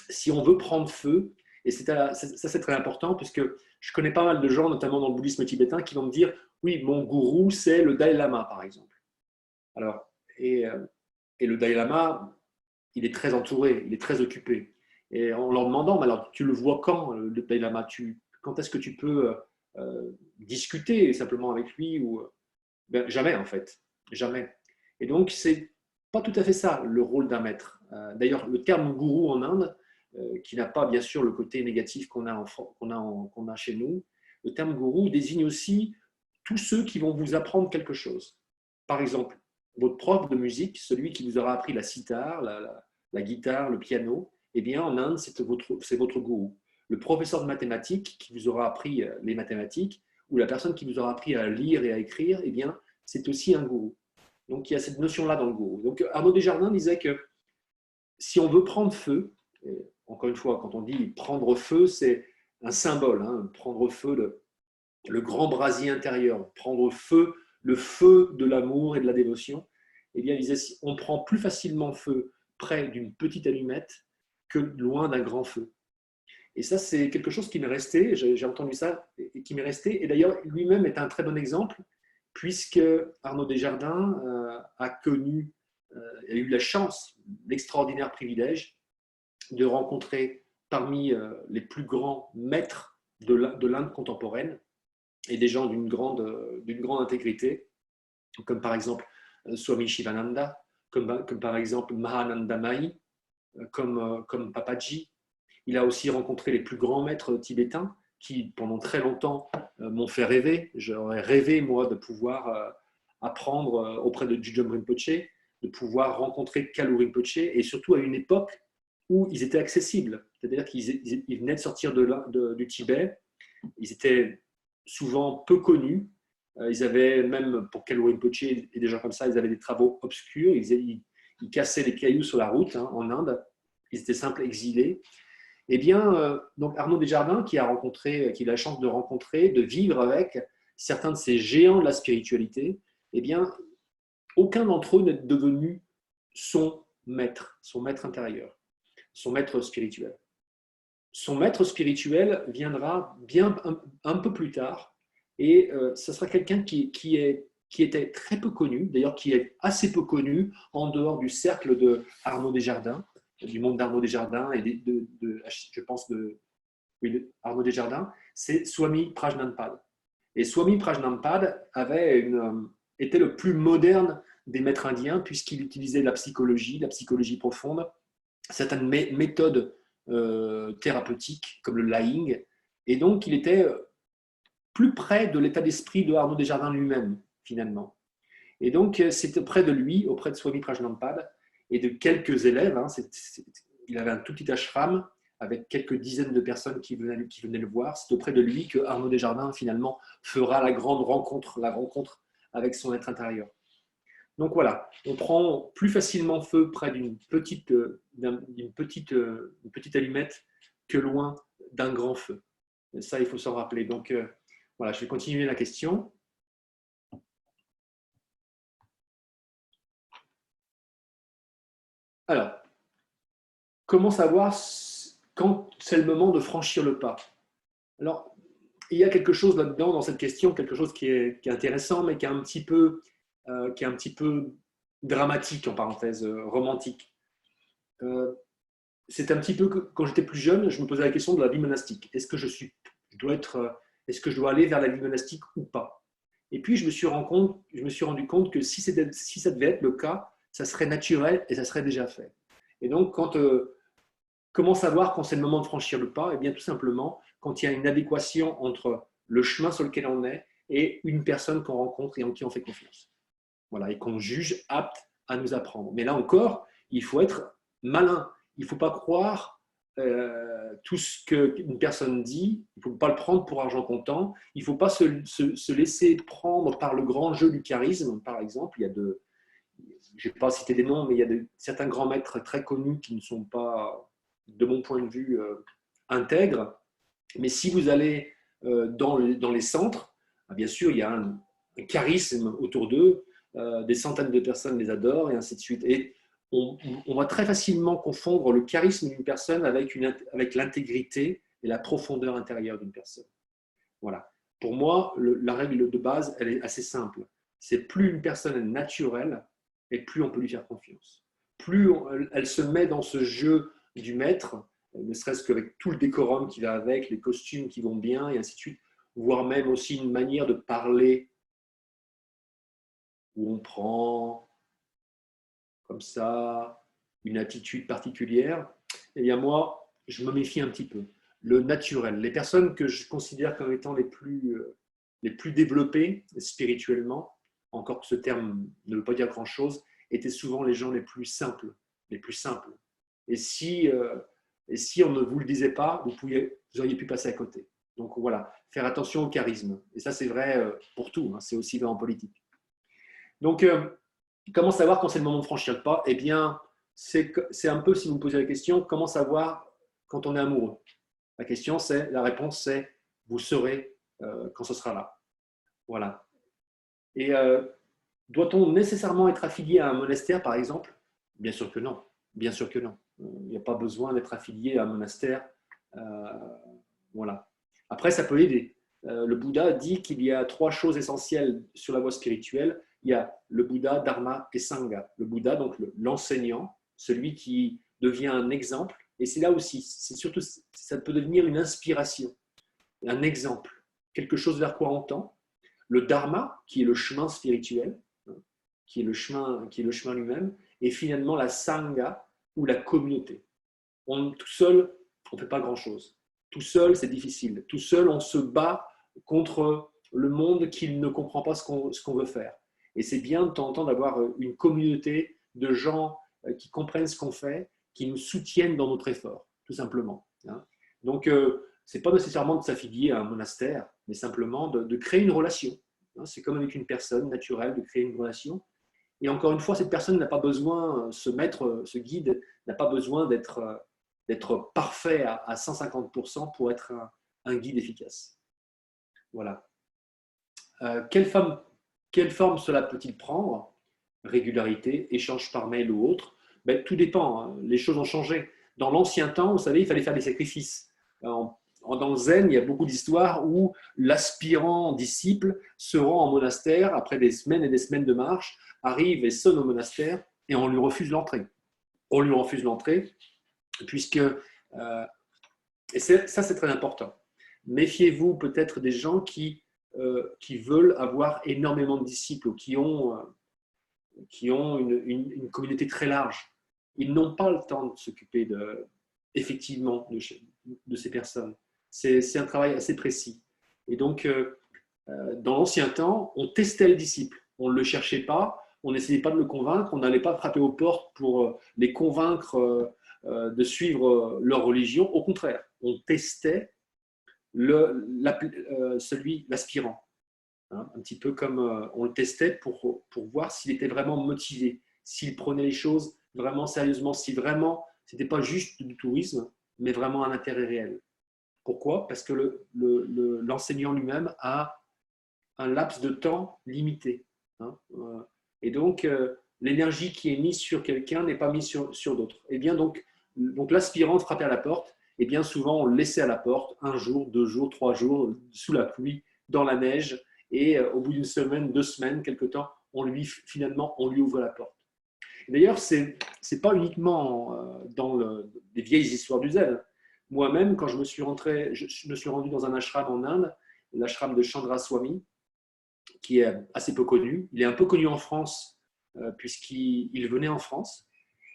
si on veut prendre feu, et ça c'est très important, puisque je connais pas mal de gens, notamment dans le bouddhisme tibétain, qui vont me dire, oui, mon gourou, c'est le Dalai Lama, par exemple. Alors, et le Dalai Lama, il est très entouré, il est très occupé. Et en leur demandant, mais alors tu le vois quand, le Dalai Lama, quand est-ce que tu peux discuter simplement avec lui ou, ben, jamais, en fait. Jamais. Et donc, c'est pas tout à fait ça, le rôle d'un maître. D'ailleurs, le terme gourou en Inde, qui n'a pas, bien sûr, le côté négatif qu'on a chez nous, le terme gourou désigne aussi tous ceux qui vont vous apprendre quelque chose. Par exemple, votre prof de musique, celui qui vous aura appris la sitar, la guitare, le piano, eh bien, en Inde, c'est votre gourou. Le professeur de mathématiques qui vous aura appris les mathématiques, ou la personne qui vous aura appris à lire et à écrire, eh bien, c'est aussi un gourou. Donc, il y a cette notion-là dans le gourou. Donc, Arnaud Desjardins disait que si on veut prendre feu, encore une fois, quand on dit prendre feu, c'est un symbole, hein, prendre feu, le grand brasier intérieur, prendre feu, le feu de l'amour et de la dévotion. Eh bien, il disait, on prend plus facilement feu près d'une petite allumette que loin d'un grand feu. Et ça, c'est quelque chose qui m'est resté, j'ai entendu ça, et qui m'est resté. Et d'ailleurs, lui-même est un très bon exemple, puisque Arnaud Desjardins a eu la chance, l'extraordinaire privilège de rencontrer parmi les plus grands maîtres de l'Inde contemporaine et des gens d'une grande intégrité, comme par exemple Swami Shivananda, comme par exemple Mahananda Mahi, comme Papaji. Il a aussi rencontré les plus grands maîtres tibétains qui, pendant très longtemps, m'ont fait rêver. J'aurais rêvé, moi, de pouvoir apprendre auprès de Jujom Rinpoche, de pouvoir rencontrer Kalu Rinpoche, et surtout à une époque où ils étaient accessibles. C'est-à-dire qu'ils venaient de sortir du Tibet, ils étaient souvent peu connus. Ils avaient, même pour Kalu Rinpoche et des gens comme ça, ils avaient des travaux obscurs. Ils cassaient des cailloux sur la route en Inde. Ils étaient simples exilés. Eh bien, donc Arnaud Desjardins, qui a eu la chance de rencontrer, de vivre avec certains de ces géants de la spiritualité, eh bien, aucun d'entre eux n'est devenu son maître intérieur, son maître spirituel. Son maître spirituel viendra bien un peu plus tard, et ce sera quelqu'un qui était très peu connu, d'ailleurs qui est assez peu connu en dehors du cercle de Arnaud Desjardins, du monde d'Arnaud Desjardins et je pense, oui, Arnaud Desjardins, c'est Swami Prajnanpal. Et Swami Prajnanpal était le plus moderne des maîtres indiens puisqu'il utilisait la psychologie profonde, certaines méthodes thérapeutiques comme le lying. Et donc, il était plus près de l'état d'esprit de Arnaud Desjardins lui-même, finalement. Et donc, c'est auprès de lui, auprès de Swami Prajnanpal et de quelques élèves, il avait un tout petit ashram avec quelques dizaines de personnes qui venaient le voir. C'est auprès de lui que Arnaud Desjardins, finalement, fera la rencontre avec son être intérieur. Donc voilà, on prend plus facilement feu près d'une petite allumette que loin d'un grand feu. Et ça, il faut s'en rappeler. Donc voilà, je vais continuer la question. Alors, comment savoir quand c'est le moment de franchir le pas? Alors, il y a quelque chose là-dedans, dans cette question, quelque chose qui est intéressant, mais qui est un petit peu dramatique, en parenthèse, romantique. C'est un petit peu que, quand j'étais plus jeune, je me posais la question de la vie monastique. Est-ce que je dois aller vers la vie monastique ou pas? Et puis, je me suis rendu compte que si ça devait être le cas, ça serait naturel et ça serait déjà fait. Et donc, comment savoir quand c'est le moment de franchir le pas? Eh bien, tout simplement, quand il y a une adéquation entre le chemin sur lequel on est et une personne qu'on rencontre et en qui on fait confiance. Voilà, et qu'on juge apte à nous apprendre. Mais là encore, il faut être malin. Il ne faut pas croire tout ce qu'une personne dit. Il ne faut pas le prendre pour argent comptant. Il ne faut pas se laisser prendre par le grand jeu du charisme, par exemple. Je ne vais pas citer des noms, mais il y a certains grands maîtres très connus qui ne sont pas, de mon point de vue, intègres. Mais si vous allez dans les centres, bien sûr, il y a un charisme autour d'eux. Des centaines de personnes les adorent et ainsi de suite. Et on va très facilement confondre le charisme d'une personne avec l'intégrité et la profondeur intérieure d'une personne. Voilà. Pour moi, la règle de base, elle est assez simple. C'est plus une personne est naturelle et plus on peut lui faire confiance. Plus elle se met dans ce jeu du maître, ne serait-ce qu'avec tout le décorum qui va avec, les costumes qui vont bien et ainsi de suite, voire même aussi une manière de parler où on prend comme ça une attitude particulière, eh bien moi, je me méfie un petit peu. Le naturel, les personnes que je considère comme étant les plus développées spirituellement, encore que ce terme ne veut pas dire grand-chose, étaient souvent les gens les plus simples, les plus simples. Et si on ne vous le disait pas, vous auriez pu passer à côté. Donc voilà, faire attention au charisme. Et ça, c'est vrai pour tout, hein, c'est aussi vrai en politique. Donc, comment savoir quand c'est le moment de franchir le pas? Eh bien, c'est un peu, si vous me posez la question, comment savoir quand on est amoureux? La réponse, c'est vous saurez quand ce sera là. Voilà. Et doit-on nécessairement être affilié à un monastère, par exemple? Bien sûr que non. Bien sûr que non. Il n'y a pas besoin d'être affilié à un monastère. Voilà. Après, ça peut aider. Le Bouddha dit qu'il y a 3 choses essentielles sur la voie spirituelle. Il y a le Bouddha, Dharma et Sangha. Le Bouddha, donc l'enseignant, celui qui devient un exemple. Et c'est là aussi, c'est surtout, ça peut devenir une inspiration, un exemple, quelque chose vers quoi on tend. Le Dharma, qui est le chemin spirituel, qui est le chemin lui-même, et finalement la Sangha, ou la communauté. Tout seul, on ne fait pas grand-chose. Tout seul, c'est difficile. Tout seul, on se bat contre le monde qui ne comprend pas ce qu'on veut faire. Et c'est bien de temps en temps d'avoir une communauté de gens qui comprennent ce qu'on fait, qui nous soutiennent dans notre effort, tout simplement. Donc, ce n'est pas nécessairement de s'affilier à un monastère, mais simplement de créer une relation. C'est comme avec une personne naturelle, de créer une relation. Et encore une fois, cette personne n'a pas besoin, ce guide n'a pas besoin d'être parfait à 150% pour être un guide efficace. Voilà. Quelle forme cela peut-il prendre? Régularité, échange par mail ou autre? Ben, tout dépend, hein. Les choses ont changé. Dans l'ancien temps, vous savez, il fallait faire des sacrifices. Dans le zen, il y a beaucoup d'histoires où l'aspirant disciple se rend en monastère après des semaines et des semaines de marche, arrive et sonne au monastère et on lui refuse l'entrée. on lui refuse l'entrée, puisque, et ça c'est très important, méfiez-vous peut-être des gens qui veulent avoir énormément de disciples ou qui ont une communauté très large. Ils n'ont pas le temps de s'occuper effectivement de ces personnes. C'est un travail assez précis. Et donc, dans l'ancien temps, on testait le disciple. On ne le cherchait pas, on n'essayait pas de le convaincre, on n'allait pas frapper aux portes pour les convaincre de suivre leur religion. Au contraire, on testait l'aspirant. Hein, un petit peu comme on le testait pour voir s'il était vraiment motivé, s'il prenait les choses vraiment sérieusement, si vraiment ce n'était pas juste du tourisme, mais vraiment un intérêt réel. Pourquoi? Parce que l'enseignant lui-même a un laps de temps limité. Hein, et donc, l'énergie qui est mise sur quelqu'un n'est pas mise sur d'autres. Et bien donc l'aspirant frappait à la porte, et bien souvent on le laissait à la porte 1 jour, 2 jours, 3 jours, sous la pluie, dans la neige, et au bout d'une semaine, 2 semaines, quelque temps, finalement, on lui ouvre la porte. D'ailleurs, ce n'est pas uniquement dans les vieilles histoires du zen. Moi-même, quand je me suis rendu dans un ashram en Inde, l'ashram de Chandra Swami, qui est assez peu connu. Il est un peu connu en France, puisqu'il venait en France.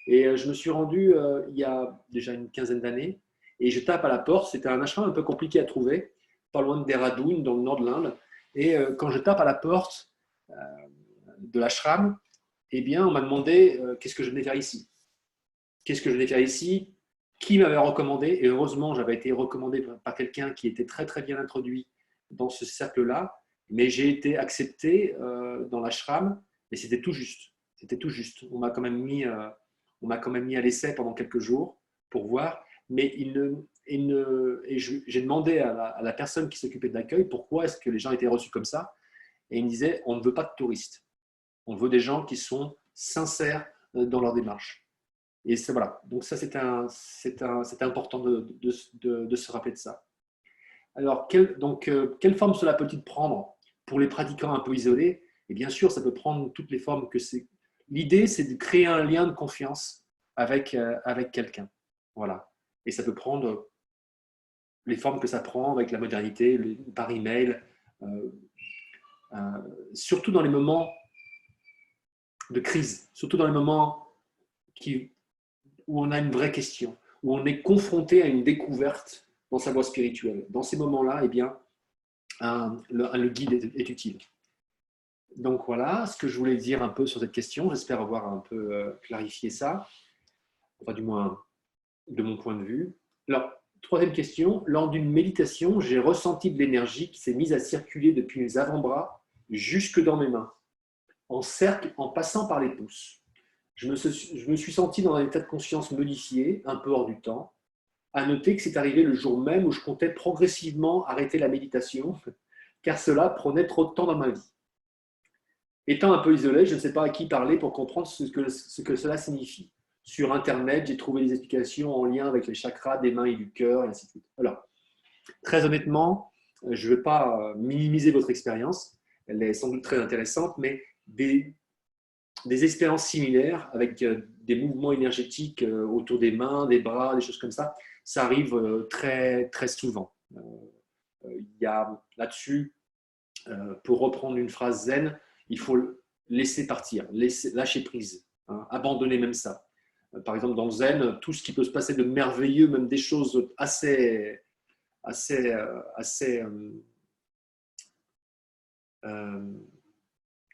Et je me suis rendu il y a déjà une quinzaine d'années, et je tape à la porte. C'était un ashram un peu compliqué à trouver, pas loin de Dehradun, dans le nord de l'Inde. Et quand je tape à la porte de l'ashram, eh bien, on m'a demandé qu'est-ce que je venais faire ici. Qu'est-ce que je venais faire ici? Qui m'avait recommandé? Et heureusement, j'avais été recommandé par quelqu'un qui était très très bien introduit dans ce cercle-là. Mais j'ai été accepté dans l'ashram, et c'était tout juste. C'était tout juste. On m'a quand même mis à l'essai pendant quelques jours pour voir. Mais j'ai demandé à la personne qui s'occupait de l'accueil pourquoi est-ce que les gens étaient reçus comme ça. Et il me disait, on ne veut pas de touristes. On veut des gens qui sont sincères dans leur démarche. Et voilà. Donc ça, c'est important de se rappeler de ça. Alors, quelle forme cela peut-il prendre pour les pratiquants un peu isolés? Et bien sûr, ça peut prendre toutes les formes que c'est. L'idée, c'est de créer un lien de confiance avec quelqu'un. Voilà. Et ça peut prendre les formes que ça prend avec la modernité, par email, surtout dans les moments de crise, surtout dans les moments où on a une vraie question, où on est confronté à une découverte dans sa voie spirituelle. Dans ces moments-là, eh bien, le guide est utile. Donc voilà ce que je voulais dire un peu sur cette question. J'espère avoir un peu clarifié ça, enfin du moins de mon point de vue. Alors, troisième question. Lors d'une méditation, j'ai ressenti de l'énergie qui s'est mise à circuler depuis mes avant-bras jusque dans mes mains, en cercle, en passant par les pouces. Je me suis senti dans un état de conscience modifié, un peu hors du temps. À noter que c'est arrivé le jour même où je comptais progressivement arrêter la méditation, car cela prenait trop de temps dans ma vie. Étant un peu isolé, je ne sais pas à qui parler pour comprendre ce que cela signifie. Sur Internet, j'ai trouvé des explications en lien avec les chakras des mains et du cœur, et ainsi de suite. Alors, très honnêtement, je ne vais pas minimiser votre expérience, elle est sans doute très intéressante, mais des expériences similaires avec des mouvements énergétiques autour des mains, des bras, des choses comme ça arrive très, très souvent. Il y a là-dessus, pour reprendre une phrase zen, il faut laisser partir, lâcher prise, hein, abandonner même ça. Par exemple, dans le zen, tout ce qui peut se passer de merveilleux, même des choses assez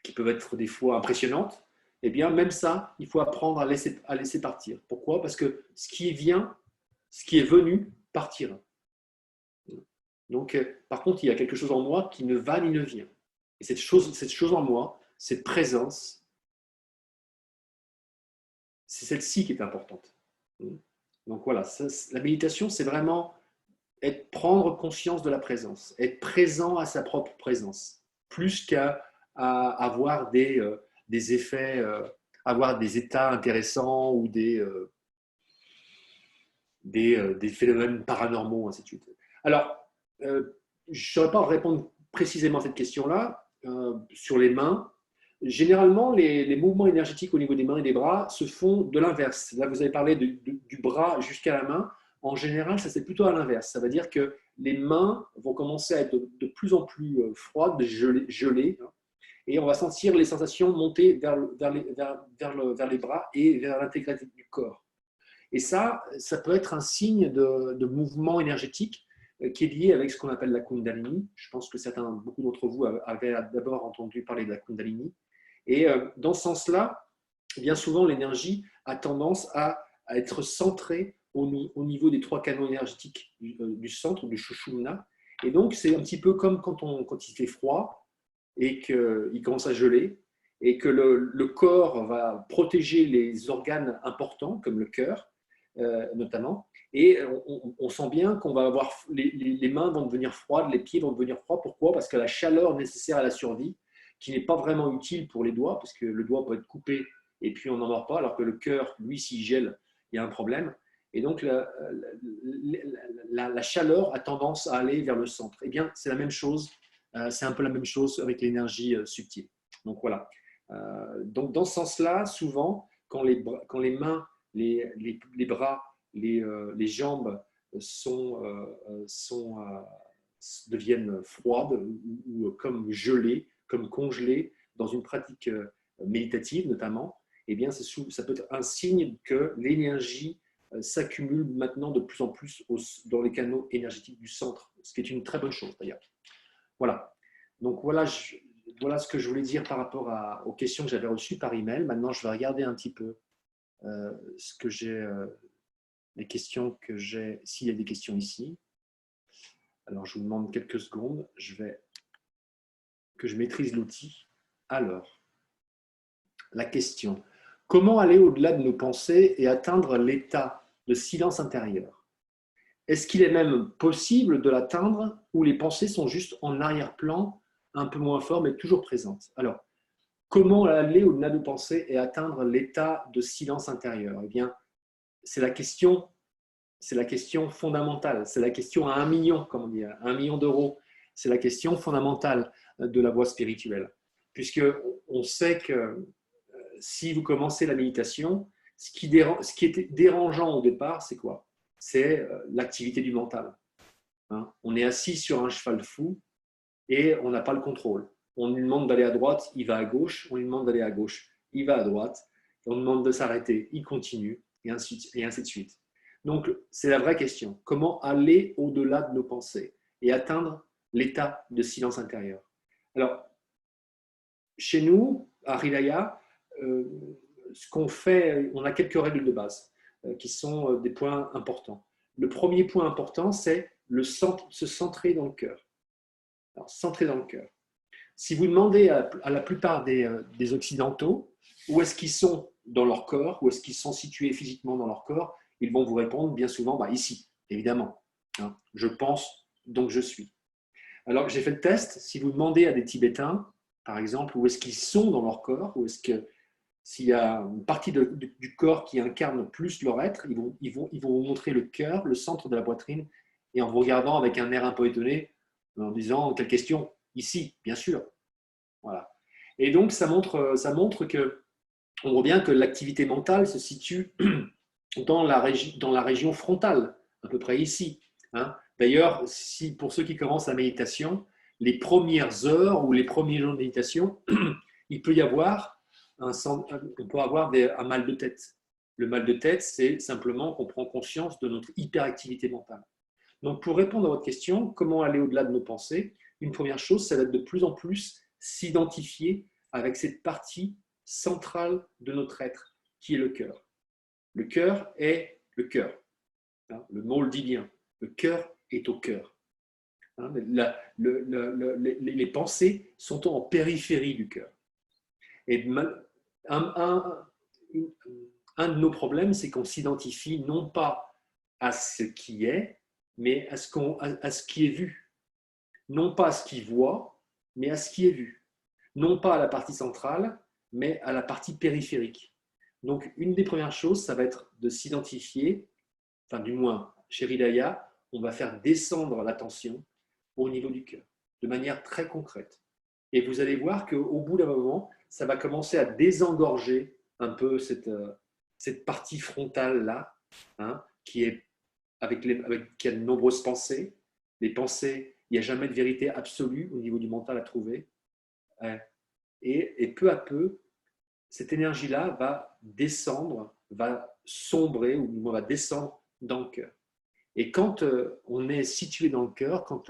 qui peuvent être des fois impressionnantes, eh bien, même ça, il faut apprendre à laisser partir. Pourquoi? Parce que ce qui est venu, partira. Donc, par contre, il y a quelque chose en moi qui ne va ni ne vient. Et cette chose en moi, cette présence, c'est celle-ci qui est importante. Donc voilà, la méditation, c'est vraiment prendre conscience de la présence, être présent à sa propre présence, plus qu'à avoir des effets, avoir des états intéressants ou des phénomènes paranormaux, ainsi de suite. Alors, je ne saurais pas répondre précisément à cette question-là sur les mains. généralement, les mouvements énergétiques au niveau des mains et des bras se font de l'inverse. Là, vous avez parlé du bras jusqu'à la main. En général, ça c'est plutôt à l'inverse. Ça veut dire que les mains vont commencer à être de plus en plus froides, gelées, hein, et on va sentir les sensations monter vers les bras et vers l'intégralité du corps. Et ça peut être un signe de mouvement énergétique qui est lié avec ce qu'on appelle la Kundalini. Je pense que beaucoup d'entre vous avaient d'abord entendu parler de la Kundalini. Et dans ce sens-là, bien souvent, l'énergie a tendance à être centrée au niveau des 3 canaux énergétiques du centre, du Sushumna. Et donc, c'est un petit peu comme quand il fait froid et qu'il commence à geler, et que le corps va protéger les organes importants, comme le cœur, notamment. Et on sent bien qu'on va avoir les mains vont devenir froides, les pieds vont devenir froids. Pourquoi? Parce que la chaleur nécessaire à la survie, qui n'est pas vraiment utile pour les doigts, parce que le doigt peut être coupé et puis on n'en meurt pas, alors que le cœur, lui, s'il gèle, il y a un problème. Et donc, la chaleur a tendance à aller vers le centre. Eh bien, c'est la même chose. C'est un peu la même chose avec l'énergie subtile. Donc, voilà. Donc, dans ce sens-là, souvent, quand les mains, les bras, les jambes deviennent froides ou comme gelées, comme congelées dans une pratique méditative notamment, eh bien, ça peut être un signe que l'énergie s'accumule maintenant de plus en plus dans les canaux énergétiques du centre, ce qui est une très bonne chose d'ailleurs. Voilà. Donc voilà, voilà ce que je voulais dire par rapport aux questions que j'avais reçues par email. Maintenant, je vais regarder un petit peu ce que j'ai, les questions que j'ai, s'il y a des questions ici. Alors, je vous demande quelques secondes. Que je maîtrise l'outil. Alors, la question. Comment aller au-delà de nos pensées et atteindre l'état de silence intérieur? Est-ce qu'il est même possible de l'atteindre ou les pensées sont juste en arrière-plan, un peu moins fort, mais toujours présentes? Alors, comment aller au-delà de nos pensées et atteindre l'état de silence intérieur? Eh bien, c'est la question fondamentale. C'est la question à 1 million, comme on dit, à 1 million d'euros. C'est la question fondamentale de la voie spirituelle. Puisqu'on sait que si vous commencez la méditation, ce qui était dérangeant au départ, c'est quoi? C'est l'activité du mental. Hein, on est assis sur un cheval fou et on n'a pas le contrôle. On lui demande d'aller à droite, il va à gauche. On lui demande d'aller à gauche, il va à droite. On lui demande de s'arrêter, il continue, et ainsi de suite. Donc, c'est la vraie question. Comment aller au-delà de nos pensées et atteindre l'état de silence intérieur? Alors, chez nous, à Hridaya, ce qu'on fait, on a quelques règles de base qui sont des points importants. Le premier point important, c'est se centrer dans le cœur. Alors, centrer dans le cœur. Si vous demandez à la plupart des Occidentaux où est-ce qu'ils sont dans leur corps, où est-ce qu'ils sont situés physiquement dans leur corps, ils vont vous répondre bien souvent, ici, évidemment. Hein, je pense, donc je suis. Alors, j'ai fait le test. Si vous demandez à des Tibétains, par exemple, où est-ce qu'ils sont dans leur corps, où est-ce que s'il y a une partie du corps qui incarne plus leur être, ils vont vous montrer le cœur, le centre de la poitrine, et en vous regardant avec un air un peu étonné, en disant, quelle question? Ici, bien sûr. Voilà. Et donc, ça montre que, on voit bien que l'activité mentale se situe dans la région frontale, à peu près ici. Hein. D'ailleurs, pour ceux qui commencent la méditation, les premières heures ou les premiers jours de méditation, il peut y avoir un mal de tête. Le mal de tête, c'est simplement qu'on prend conscience de notre hyperactivité mentale. Donc, pour répondre à votre question, comment aller au-delà de nos pensées? Une première chose, ça va être de plus en plus s'identifier avec cette partie centrale de notre être, qui est le cœur. Le cœur est le cœur. Le mot le dit bien. Le cœur est au cœur. Les pensées sont en périphérie du cœur. Et un de nos problèmes, c'est qu'on s'identifie non pas à ce qui est, mais à ce qui est vu. Non pas à ce qui voit, mais à ce qui est vu. Non pas à la partie centrale, mais à la partie périphérique. Donc, une des premières choses, ça va être de s'identifier, enfin du moins, chez Hridaya, on va faire descendre l'attention au niveau du cœur, de manière très concrète. Et vous allez voir qu'au bout d'un moment, ça va commencer à désengorger un peu cette partie frontale-là, hein, qui qui a de nombreuses pensées. Les pensées, il n'y a jamais de vérité absolue au niveau du mental à trouver. Et peu à peu, cette énergie-là va descendre, va sombrer, ou du moins va descendre dans le cœur. Et quand on est situé dans le cœur, quand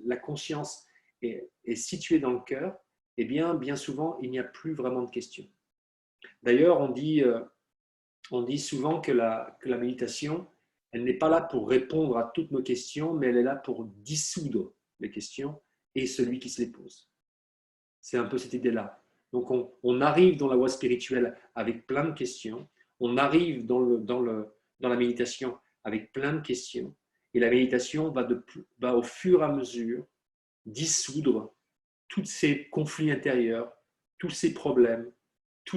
la conscience est située dans le cœur, eh bien souvent, il n'y a plus vraiment de questions. D'ailleurs, on dit souvent que la méditation, elle n'est pas là pour répondre à toutes nos questions, mais elle est là pour dissoudre les questions et celui qui se les pose. C'est un peu cette idée-là. Donc, on arrive dans la voie spirituelle avec plein de questions, on arrive dans la méditation avec plein de questions, et la méditation va au fur et à mesure dissoudre tous ces conflits intérieurs, tous ces problèmes,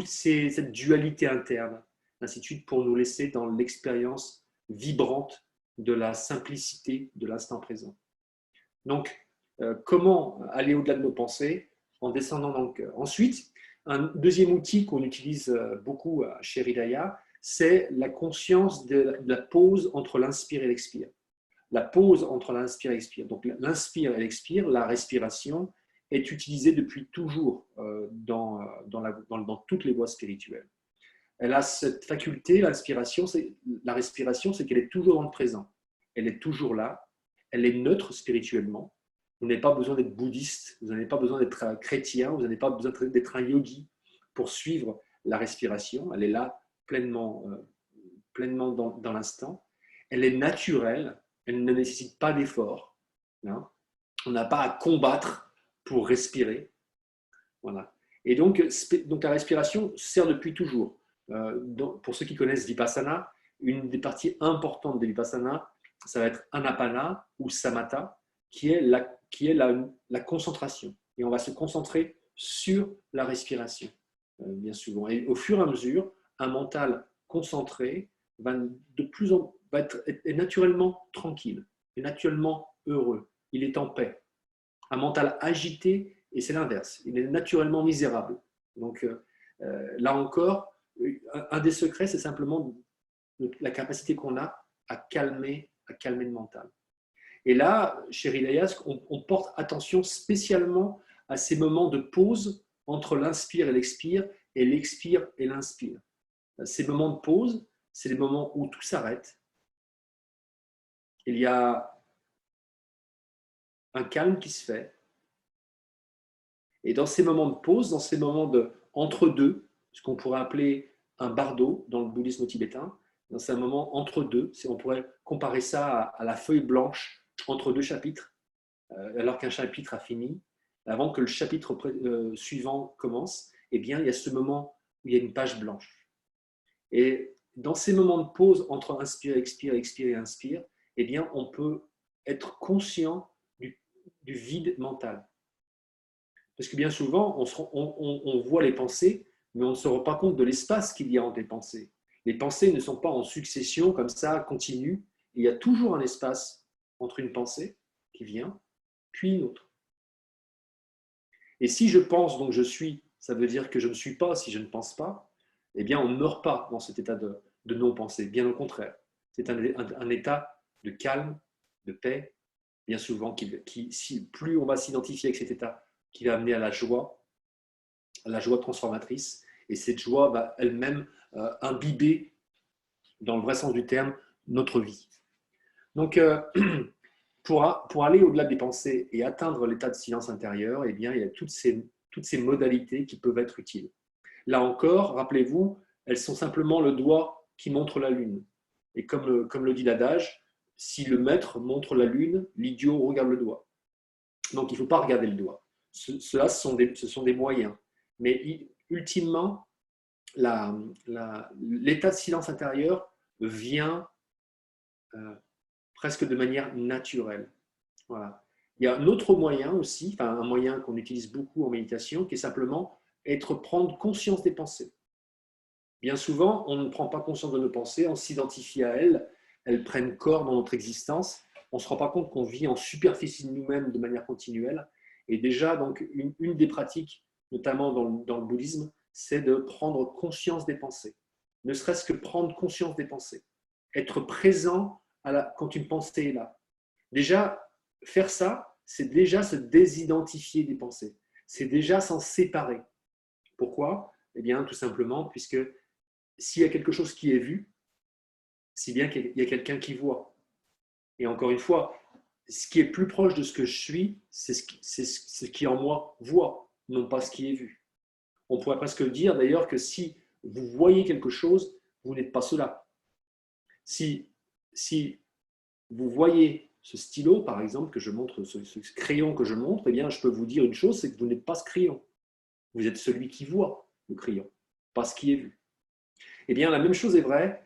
cette dualité interne, ainsi de suite, pour nous laisser dans l'expérience vibrante de la simplicité de l'instant présent. Donc, comment aller au-delà de nos pensées? En descendant dans le cœur. Ensuite, un deuxième outil qu'on utilise beaucoup chez Hridaya, c'est la conscience de la pause entre l'inspire et l'expire. La pause entre l'inspire et l'expire. Donc, l'inspire et l'expire, la respiration, est utilisée depuis toujours dans toutes les voies spirituelles. Elle a cette faculté, la respiration, c'est qu'elle est toujours dans le présent. Elle est toujours là, elle est neutre spirituellement. Vous n'avez pas besoin d'être bouddhiste, vous n'avez pas besoin d'être chrétien, vous n'avez pas besoin d'être un yogi pour suivre la respiration. Elle est là pleinement dans l'instant. Elle est naturelle, elle ne nécessite pas d'effort. Hein. On n'a pas à combattre pour respirer. Voilà. Et donc la respiration sert depuis toujours. Pour ceux qui connaissent Vipassana, une des parties importantes de Vipassana, ça va être Anapana ou Samatha, qui est la concentration. Et on va se concentrer sur la respiration, bien souvent. Et au fur et à mesure, un mental concentré est naturellement tranquille, est naturellement heureux, il est en paix. Un mental agité, et c'est l'inverse, il est naturellement misérable. Donc là encore, un des secrets, c'est simplement la capacité qu'on a à calmer le mental. Et là, chez Hridaya, on porte attention spécialement à ces moments de pause entre l'inspire et l'expire et l'inspire. Ces moments de pause, c'est les moments où tout s'arrête. Il y a un calme qui se fait. Et dans ces moments de pause, dans ces moments entre-deux, ce qu'on pourrait appeler un bardo dans le bouddhisme tibétain, dans ces moments entre-deux, on pourrait comparer ça à la feuille blanche entre deux chapitres, alors qu'un chapitre a fini, avant que le chapitre suivant commence, eh bien, il y a ce moment où il y a une page blanche. Et dans ces moments de pause entre inspire, expire, expire et inspire, eh bien, on peut être conscient du vide mental. Parce que bien souvent, on voit les pensées, mais on ne se rend pas compte de l'espace qu'il y a entre les pensées. Les pensées ne sont pas en succession, comme ça, continues. Il y a toujours un espace entre une pensée qui vient, puis une autre. Et si je pense, donc je suis, ça veut dire que je ne suis pas si je ne pense pas, eh bien, on ne meurt pas dans cet état de non-pensée. Bien au contraire. C'est un état de calme, de paix, bien souvent, plus on va s'identifier avec cet état, qui va amener à la joie transformatrice. Et cette joie va elle-même imbiber, dans le vrai sens du terme, notre vie. Donc, pour aller au-delà des pensées et atteindre l'état de silence intérieur, eh bien, il y a toutes ces modalités qui peuvent être utiles. Là encore, rappelez-vous, elles sont simplement le doigt qui montre la lune. Et comme le dit l'adage, si le maître montre la lune, l'idiot regarde le doigt. Donc, il ne faut pas regarder le doigt. Ce sont des moyens. Mais ultimement, l'état de silence intérieur vient presque de manière naturelle. Voilà. Il y a un autre moyen aussi, un moyen qu'on utilise beaucoup en méditation, qui est simplement prendre conscience des pensées. Bien souvent, on ne prend pas conscience de nos pensées, on s'identifie à elles, elles prennent corps dans notre existence, on ne se rend pas compte qu'on vit en superficie de nous-mêmes de manière continuelle. Et déjà, donc, une des pratiques notamment dans le bouddhisme, c'est de prendre conscience des pensées. Ne serait-ce que prendre conscience des pensées. Être présent quand une pensée est là. Déjà, faire ça, c'est déjà se désidentifier des pensées. C'est déjà s'en séparer. Pourquoi? Eh bien, tout simplement, puisque s'il y a quelque chose qui est vu, c'est bien qu'il y a quelqu'un qui voit. Et encore une fois, ce qui est plus proche de ce que je suis, c'est ce qui en moi voit, non pas ce qui est vu. On pourrait presque dire d'ailleurs que si vous voyez quelque chose, vous n'êtes pas cela. Si vous voyez ce stylo, par exemple, que je montre, ce crayon que je montre, eh bien, je peux vous dire une chose, c'est que vous n'êtes pas ce crayon. Vous êtes celui qui voit le crayon, pas ce qui est vu. Eh bien, la même chose est vraie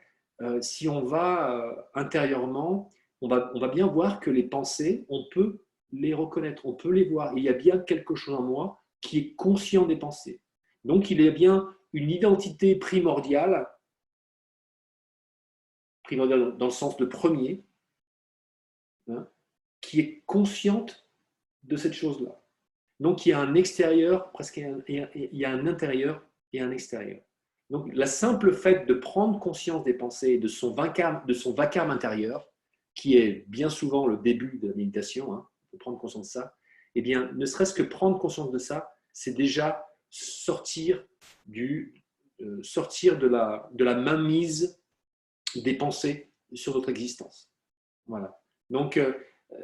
si on va intérieurement, on va bien voir que les pensées, on peut les reconnaître, on peut les voir. Il y a bien quelque chose en moi qui est conscient des pensées. Donc, il y a bien une identité primordiale dans le sens de premier, hein, qui est consciente de cette chose-là. Donc, il y a un extérieur, presque il y a un intérieur et un extérieur. Donc, la simple fait de prendre conscience des pensées et de son vacarme intérieur, qui est bien souvent le début de la méditation, hein, de prendre conscience de ça, eh bien, ne serait-ce que prendre conscience de ça, c'est déjà sortir de la mainmise des pensées sur notre existence. Voilà. Donc,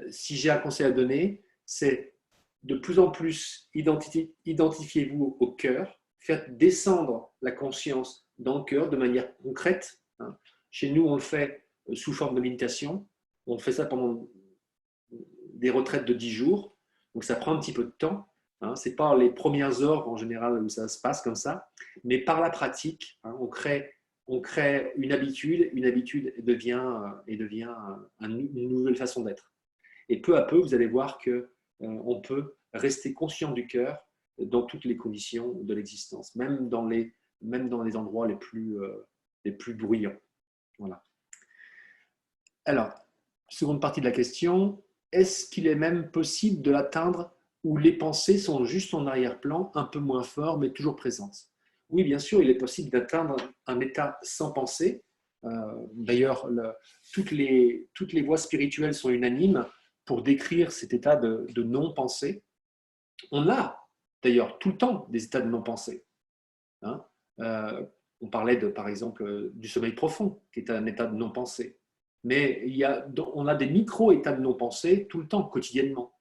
si j'ai un conseil à donner, c'est de plus en plus identifiez-vous au cœur, faites descendre la conscience dans le cœur de manière concrète. Hein. Chez nous, on le fait sous forme de méditation. On fait ça pendant des retraites de 10 jours. Donc, ça prend un petit peu de temps. Hein. Ce n'est pas les premières heures en général où ça se passe comme ça. Mais par la pratique, hein, on crée une habitude devient une nouvelle façon d'être. Et peu à peu, vous allez voir qu'on peut rester conscient du cœur dans toutes les conditions de l'existence, même dans les endroits les plus bruyants. Voilà. Alors, seconde partie de la question, est-ce qu'il est même possible de l'atteindre où les pensées sont juste en arrière-plan, un peu moins fort, mais toujours présentes? Oui, bien sûr, il est possible d'atteindre un état sans pensée. D'ailleurs, toutes les voies spirituelles sont unanimes pour décrire cet état de non-pensée. On a d'ailleurs tout le temps des états de non-pensée. Hein. On parlait par exemple du sommeil profond, qui est un état de non-pensée. Mais on a des micro-états de non-pensée tout le temps, quotidiennement.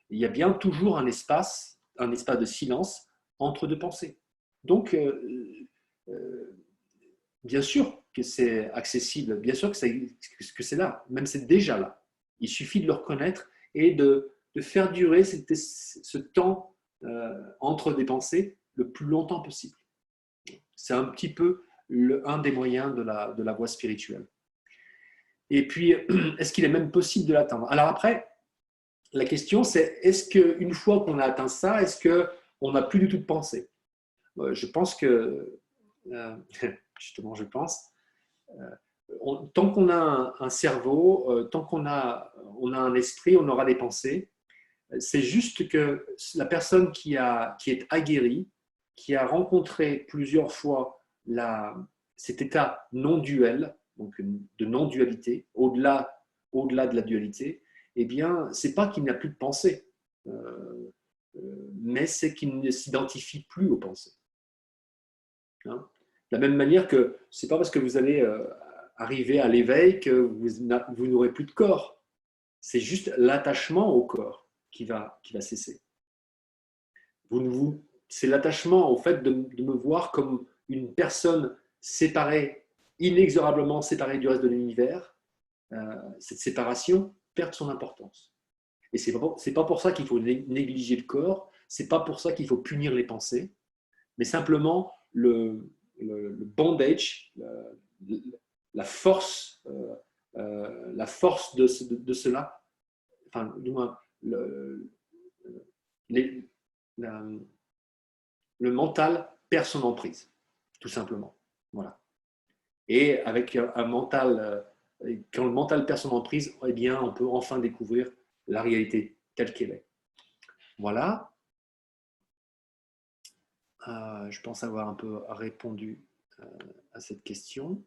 Il y a bien toujours un espace de silence entre deux pensées. Donc, bien sûr que c'est accessible, bien sûr que c'est là, même c'est déjà là. Il suffit de le reconnaître et de faire durer ce temps entre des pensées le plus longtemps possible. C'est un petit peu un des moyens de la voie spirituelle. Et puis, est-ce qu'il est même possible de l'atteindre? Alors après, la question c'est, est-ce qu'une fois qu'on a atteint ça, est-ce qu'on n'a plus du tout de pensée? Je pense que, justement, tant qu'on a un cerveau, tant qu'on a un esprit, on aura des pensées. C'est juste que la personne qui est aguerrie, qui a rencontré plusieurs fois cet état non-duel, donc de non-dualité, au-delà de la dualité, eh bien, c'est pas qu'il n'y a plus de pensée, mais c'est qu'il ne s'identifie plus aux pensées. Hein. De la même manière que c'est pas parce que vous allez arriver à l'éveil que vous n'aurez plus de corps. C'est juste l'attachement au corps qui va cesser. C'est l'attachement au fait de me voir comme une personne séparée, inexorablement séparée du reste de l'univers. Cette séparation perd son importance. Et c'est pas pour ça qu'il faut négliger le corps, c'est pas pour ça qu'il faut punir les pensées, mais simplement le bondage, la force de cela, enfin, du moins, le mental perd son emprise, tout simplement. Voilà. Et avec un mental, quand le mental perd son emprise, eh bien, on peut enfin découvrir la réalité telle qu'elle est. Voilà. Je pense avoir un peu répondu à cette question.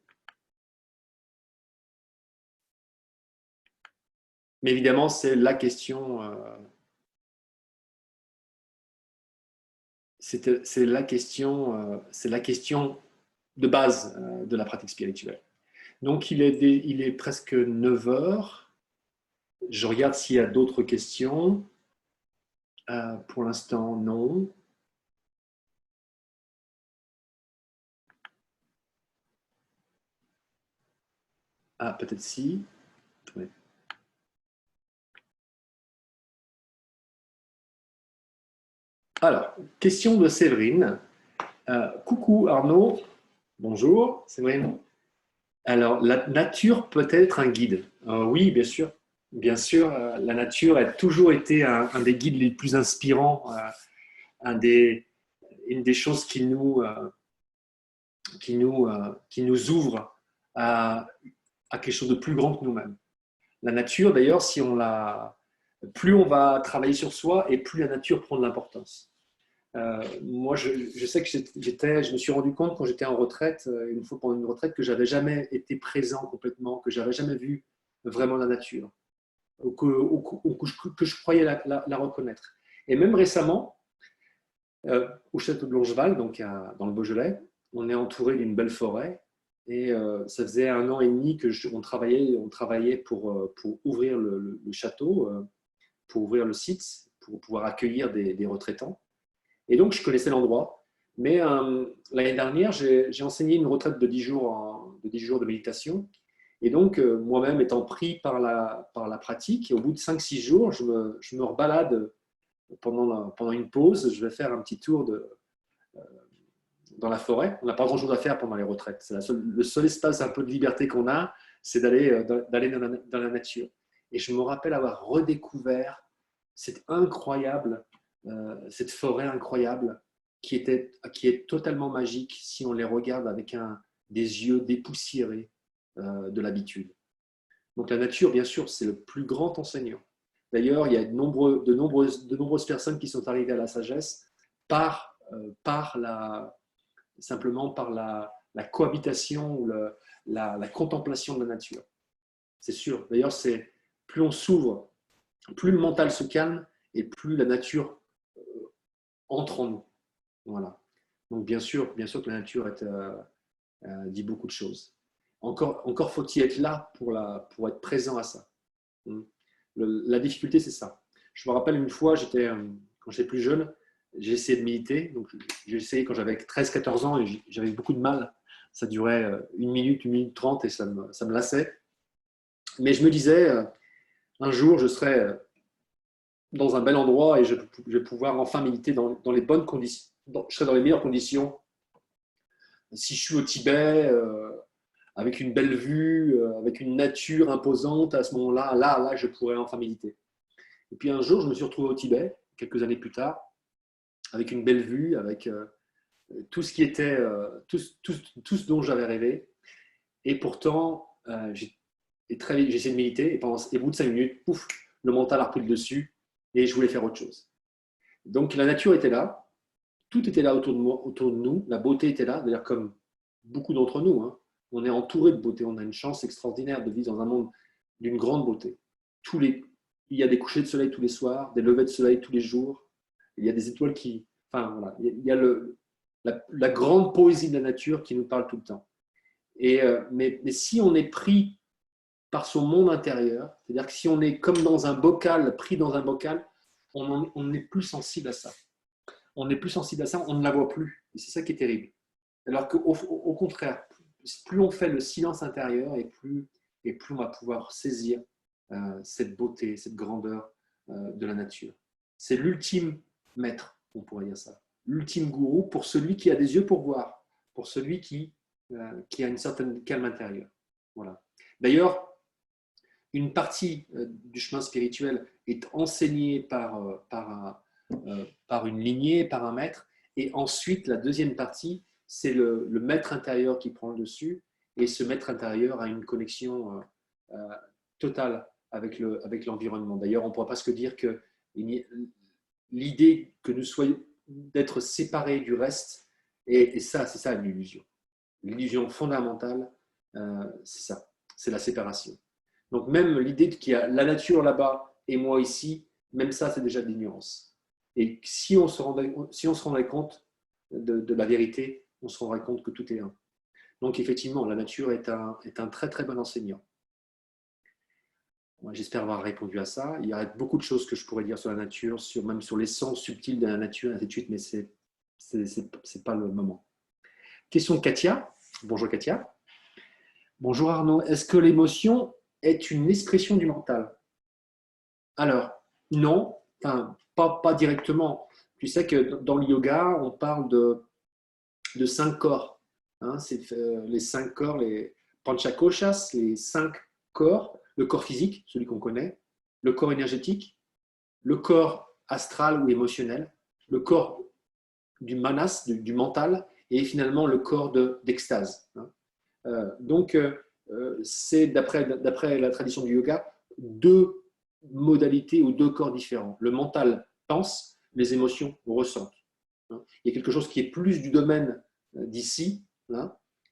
Mais évidemment, c'est la question, c'est la question de base de la pratique spirituelle. Donc, il est presque 9 heures. Je regarde s'il y a d'autres questions. Pour l'instant, non. Ah, peut-être si. Ouais. Alors, question de Séverine. Coucou Arnaud. Bonjour, Séverine. Alors, la nature peut être un guide. Oui, bien sûr. Bien sûr, la nature a toujours été un des guides les plus inspirants, un des, une des choses qui nous ouvre à quelque chose de plus grand que nous-mêmes. La nature, d'ailleurs, si on la, plus on va travailler sur soi et plus la nature prend de l'importance. Moi, je sais que je me suis rendu compte quand j'étais en retraite, une fois pendant une retraite, que j'avais jamais été présent complètement, que j'avais jamais vu vraiment la nature, que je croyais la reconnaître. Et même récemment, au château de Longeval, donc dans le Beaujolais, on est entouré d'une belle forêt. Et ça faisait 1 an et demi on travaillait pour ouvrir le château, pour ouvrir le site, pour pouvoir accueillir des retraitants. Et donc, je connaissais l'endroit. Mais l'année dernière, j'ai enseigné une retraite de 10 jours, de 10 jours de méditation. Et donc, moi-même étant pris par la pratique, au bout de 5-6 jours, je me rebalade pendant une pause. Je vais faire un petit tour dans la forêt. On n'a pas grand-chose à faire pendant les retraites. C'est le seul espace un peu de liberté qu'on a, c'est d'aller dans la nature. Et je me rappelle avoir redécouvert cette cette forêt incroyable qui est totalement magique si on les regarde avec des yeux dépoussiérés de l'habitude. Donc la nature, bien sûr, c'est le plus grand enseignant. D'ailleurs, il y a de nombreuses personnes qui sont arrivées à la sagesse par simplement par la cohabitation ou la contemplation de la nature. C'est sûr. D'ailleurs, plus on s'ouvre, plus le mental se calme et plus la nature entre en nous. Voilà. Donc, bien sûr que la nature dit beaucoup de choses. Encore faut-il être là pour être présent à ça. La difficulté, c'est ça. Je me rappelle une fois, quand j'étais plus jeune, j'ai essayé de méditer. Donc, j'ai essayé quand j'avais 13-14 ans et j'avais beaucoup de mal. Ça durait 1 minute 30 et ça me lassait. Mais je me disais, un jour, je serai dans un bel endroit et je vais pouvoir enfin méditer dans les bonnes conditions. Je serai dans les meilleures conditions. Si je suis au Tibet, avec une belle vue, avec une nature imposante, à ce moment-là, là, je pourrais enfin méditer. Et puis un jour, je me suis retrouvé au Tibet, quelques années plus tard, avec une belle vue, avec tout ce qui était, tout ce dont j'avais rêvé. Et pourtant, très vite, j'ai essayé de méditer, et au bout de 5 minutes, pouf, le mental a repris le dessus, et je voulais faire autre chose. Donc la nature était là, tout était là autour de nous, la beauté était là, d'ailleurs comme beaucoup d'entre nous, hein, on est entouré de beauté, on a une chance extraordinaire de vivre dans un monde d'une grande beauté. Il y a des couchers de soleil tous les soirs, des levées de soleil tous les jours, il y a des étoiles qui... Enfin, voilà, il y a la grande poésie de la nature qui nous parle tout le temps. Mais si on est pris par son monde intérieur, c'est-à-dire que si on est comme dans un bocal, pris dans un bocal, on n'est plus sensible à ça. On n'est plus sensible à ça, on ne la voit plus. Et c'est ça qui est terrible. Alors qu'au contraire, plus on fait le silence intérieur et plus on va pouvoir saisir cette beauté, cette grandeur de la nature. C'est l'ultime maître, on pourrait dire ça. L'ultime gourou pour celui qui a des yeux pour voir, pour celui qui a une certaine calme intérieure. Voilà. D'ailleurs, une partie du chemin spirituel est enseignée par une lignée, par un maître, et ensuite la deuxième partie, c'est le maître intérieur qui prend le dessus, et ce maître intérieur a une connexion totale avec l'environnement. D'ailleurs, on ne pourra pas se dire que l'idée que nous soyons, d'être séparé du reste. Et ça, c'est ça l'illusion. L'illusion fondamentale, c'est ça, c'est la séparation. Donc même l'idée qu'il y a la nature là-bas et moi ici, même ça, c'est déjà des nuances. Et si on se rendait compte de la vérité, on se rendrait compte que tout est un. Donc effectivement, la nature est un très très bon enseignant. J'espère avoir répondu à ça. Il y a beaucoup de choses que je pourrais dire sur la nature, même sur l'essence subtile de la nature, et ainsi de suite, mais c'est pas le moment. Question de Katia. Bonjour Katia. Bonjour Arnaud. Est-ce que l'émotion est une expression du mental? Alors, non, enfin, pas directement. Tu sais que dans le yoga, on parle de 5 corps. Hein, c'est les 5 corps, les panchakoshas, les 5 corps. Le corps physique, celui qu'on connaît, le corps énergétique, le corps astral ou émotionnel, le corps du manas, du mental, et finalement le corps d'extase. Donc, c'est d'après la tradition du yoga, 2 modalités ou 2 corps différents. Le mental pense, les émotions ressentent. Il y a quelque chose qui est plus du domaine d'ici,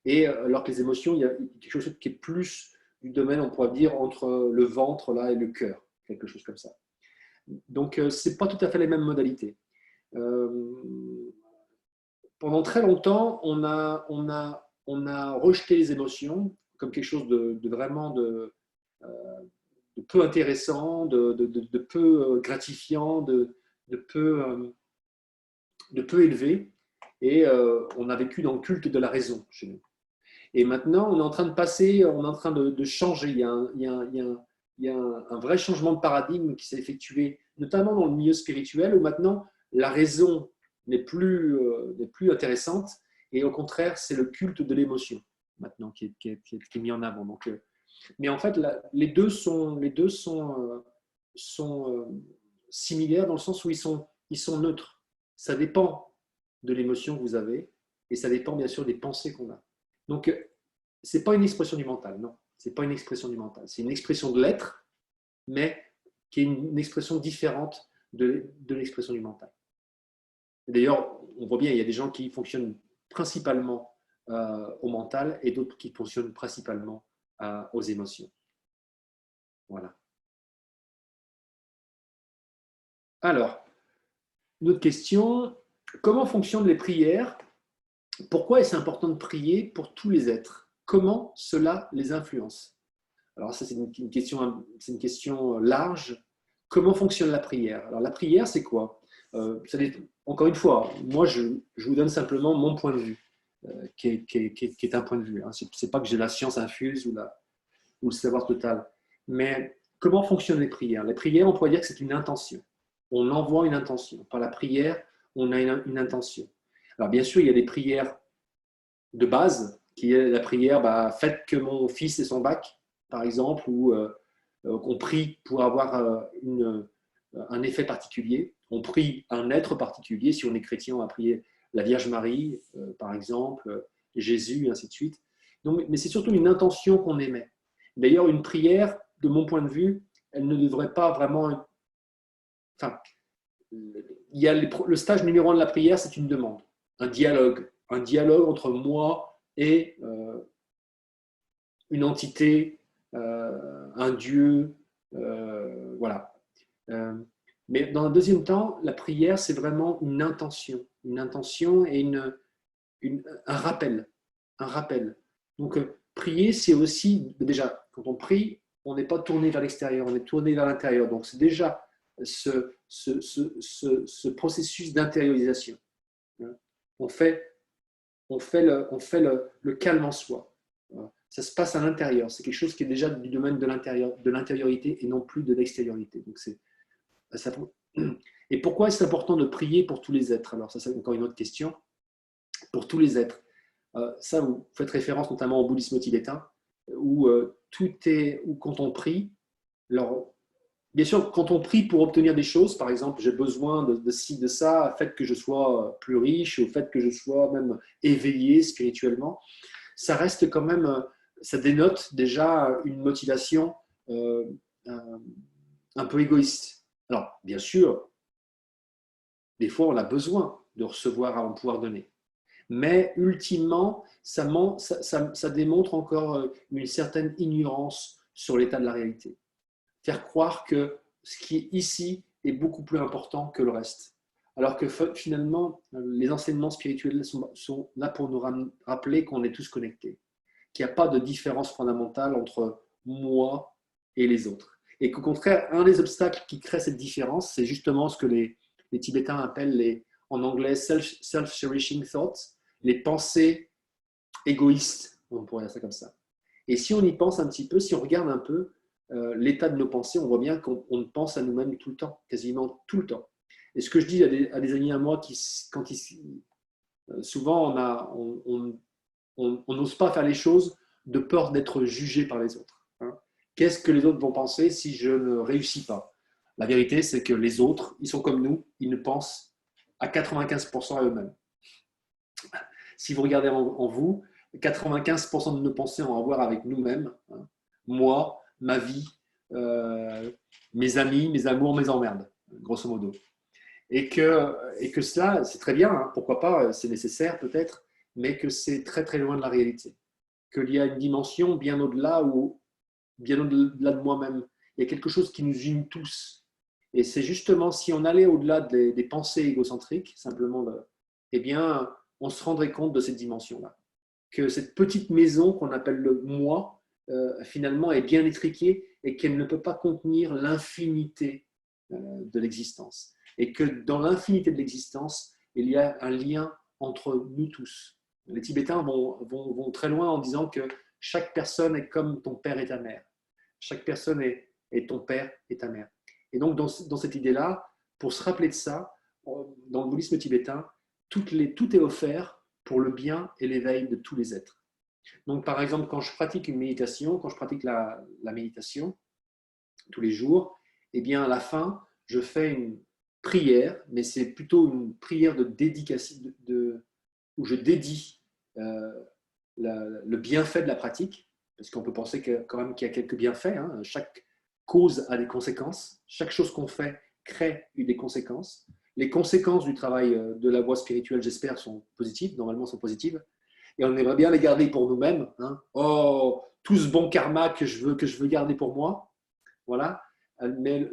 et alors que les émotions, il y a quelque chose qui est plus du domaine, on pourrait dire, entre le ventre là et le cœur, quelque chose comme ça. Donc, ce n'est pas tout à fait les mêmes modalités. Pendant très longtemps, on a rejeté les émotions comme quelque chose de vraiment de peu intéressant, de peu gratifiant, de peu élevé. Et on a vécu dans le culte de la raison chez nous. Et maintenant, on est en train de passer, on est en train de changer. Il y a un vrai changement de paradigme qui s'est effectué, notamment dans le milieu spirituel, où maintenant, la raison n'est plus intéressante. Et au contraire, c'est le culte de l'émotion, maintenant, qui est mis en avant. Donc, mais en fait, les deux sont similaires dans le sens où ils sont neutres. Ça dépend de l'émotion que vous avez et ça dépend bien sûr des pensées qu'on a. Donc, ce n'est pas une expression du mental, non. Ce n'est pas une expression du mental. C'est une expression de l'être, mais qui est une expression différente de l'expression du mental. D'ailleurs, on voit bien, il y a des gens qui fonctionnent principalement au mental et d'autres qui fonctionnent principalement aux émotions. Voilà. Alors, une autre question. Comment fonctionnent les prières? Pourquoi est-ce important de prier pour tous les êtres? Comment cela les influence? Alors ça, c'est une question large. Comment fonctionne la prière? Alors la prière, c'est quoi? Encore une fois, moi, je vous donne simplement mon point de vue, qui est un point de vue. Ce n'est pas que j'ai la science infuse ou le savoir total. Mais comment fonctionnent les prières? Les prières, on pourrait dire que c'est une intention. On envoie une intention. Par la prière, on a une intention. Alors bien sûr, il y a des prières de base, qui est la prière faites que mon fils ait son bac, par exemple, ou qu'on prie pour avoir un effet particulier. On prie un être particulier. Si on est chrétien, on va prier la Vierge Marie, par exemple, Jésus, et ainsi de suite. Donc, mais c'est surtout une intention qu'on émet. D'ailleurs, une prière, de mon point de vue, elle ne devrait pas vraiment... Enfin, il y a le stage numéro 1 de la prière, c'est une demande, un dialogue entre moi et une entité, un Dieu, voilà. Mais dans un deuxième temps, la prière, c'est vraiment une intention et un rappel, Donc, prier, c'est aussi, déjà, quand on prie, on n'est pas tourné vers l'extérieur, on est tourné vers l'intérieur. Donc, c'est déjà ce processus d'intériorisation. On fait le calme en soi. Ça se passe à l'intérieur. C'est quelque chose qui est déjà du domaine de l'intériorité et non plus de l'extériorité. Donc et pourquoi est-ce important de prier pour tous les êtres? Alors ça, c'est encore une autre question. Pour tous les êtres. Ça, vous faites référence notamment au bouddhisme tibétain, où quand on prie, alors, bien sûr, quand on prie pour obtenir des choses, par exemple, j'ai besoin de ci, de ça, fait que je sois plus riche, au fait que je sois même éveillé spirituellement, ça reste quand même, ça dénote déjà une motivation un peu égoïste. Alors, bien sûr, des fois, on a besoin de recevoir avant de pouvoir donner. Mais ultimement, ça démontre encore une certaine ignorance sur l'état de la réalité. Faire croire que ce qui est ici est beaucoup plus important que le reste. Alors que finalement, les enseignements spirituels sont là pour nous rappeler qu'on est tous connectés, qu'il n'y a pas de différence fondamentale entre moi et les autres. Et qu'au contraire, un des obstacles qui crée cette différence, c'est justement ce que les Tibétains appellent en anglais self-cherishing thoughts, les pensées égoïstes, on pourrait dire ça comme ça. Et si on y pense un petit peu, si on regarde un peu l'état de nos pensées, on voit bien qu'on pense à nous-mêmes tout le temps, quasiment tout le temps. Et ce que je dis à des amis à moi, souvent on n'ose pas faire les choses de peur d'être jugé par les autres. Hein. Qu'est-ce que les autres vont penser si je ne réussis pas? La vérité, c'est que les autres, ils sont comme nous, ils ne pensent à 95% à eux-mêmes. Si vous regardez en vous, 95% de nos pensées ont à voir avec nous-mêmes. Hein. Moi, ma vie, mes amis, mes amours, mes emmerdes, grosso modo. Et que cela, c'est très bien, hein, pourquoi pas, c'est nécessaire peut-être, mais que c'est très très loin de la réalité. Qu'il y a une dimension bien au-delà de moi-même. Il y a quelque chose qui nous unit tous. Et c'est justement si on allait au-delà des pensées égocentriques, simplement, eh bien, on se rendrait compte de cette dimension-là. Que cette petite maison qu'on appelle le moi, finalement, est bien étriquée et qu'elle ne peut pas contenir l'infinité de l'existence. Et que dans l'infinité de l'existence, il y a un lien entre nous tous. Les Tibétains vont très loin en disant que chaque personne est comme ton père et ta mère. Chaque personne est ton père et ta mère. Et donc, dans cette idée-là, pour se rappeler de ça, dans le bouddhisme tibétain, tout est offert pour le bien et l'éveil de tous les êtres. Donc, par exemple, quand je pratique une méditation, quand je pratique la méditation tous les jours, eh bien, à la fin, je fais une prière, mais c'est plutôt une prière de dédication, où je dédie le bienfait de la pratique, parce qu'on peut penser quand même qu'il y a quelques bienfaits. Hein. Chaque cause a des conséquences. Chaque chose qu'on fait crée des conséquences. Les conséquences du travail de la voie spirituelle, j'espère, sont positives, normalement sont positives. Et on aimerait bien les garder pour nous-mêmes. Hein. Oh, tout ce bon karma que je veux garder pour moi. Voilà. Mais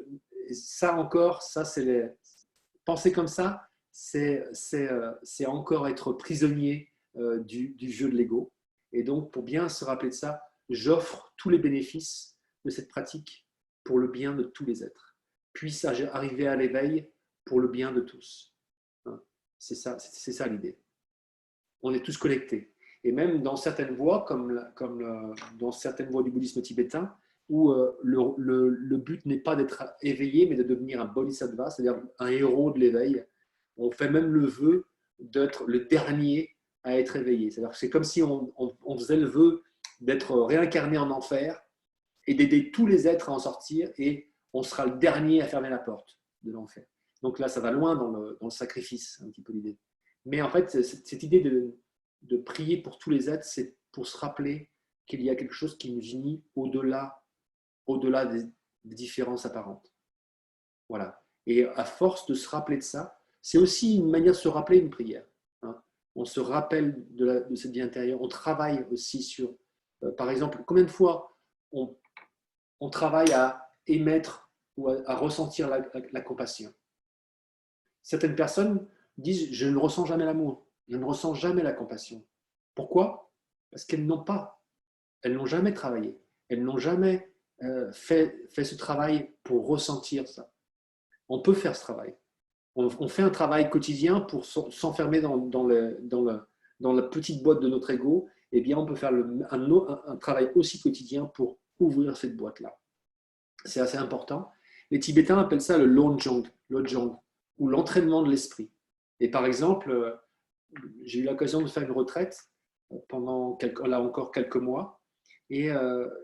ça encore, penser comme ça, c'est encore être prisonnier du jeu de l'ego. Et donc, pour bien se rappeler de ça, j'offre tous les bénéfices de cette pratique pour le bien de tous les êtres. Puisse arriver à l'éveil pour le bien de tous. C'est ça l'idée. On est tous connectés. Et même dans certaines voies, comme dans certaines voies du bouddhisme tibétain, où le but n'est pas d'être éveillé, mais de devenir un bodhisattva, c'est-à-dire un héros de l'éveil. On fait même le vœu d'être le dernier à être éveillé. C'est-à-dire que c'est comme si on faisait le vœu d'être réincarné en enfer et d'aider tous les êtres à en sortir, et on sera le dernier à fermer la porte de l'enfer. Donc là, ça va loin dans le sacrifice, un petit peu l'idée. Mais en fait, cette idée de prier pour tous les êtres, c'est pour se rappeler qu'il y a quelque chose qui nous unit au-delà des différences apparentes. Voilà. Et à force de se rappeler de ça, c'est aussi une manière de se rappeler une prière. Hein. On se rappelle de cette vie intérieure. On travaille aussi sur, par exemple, combien de fois on travaille à émettre ou à ressentir la compassion. Certaines personnes disent « je ne ressens jamais l'amour, je ne ressens jamais la compassion ». Pourquoi? Parce qu'elles n'ont pas, elles n'ont jamais travaillé, elles n'ont jamais fait ce travail pour ressentir ça. On peut faire ce travail. On fait un travail quotidien pour s'enfermer dans la petite boîte de notre ego. Eh bien, on peut faire un travail aussi quotidien pour ouvrir cette boîte-là. C'est assez important. Les Tibétains appellent ça le lojong, ou l'entraînement de l'esprit. Et par exemple, j'ai eu l'occasion de faire une retraite pendant là encore quelques mois. Et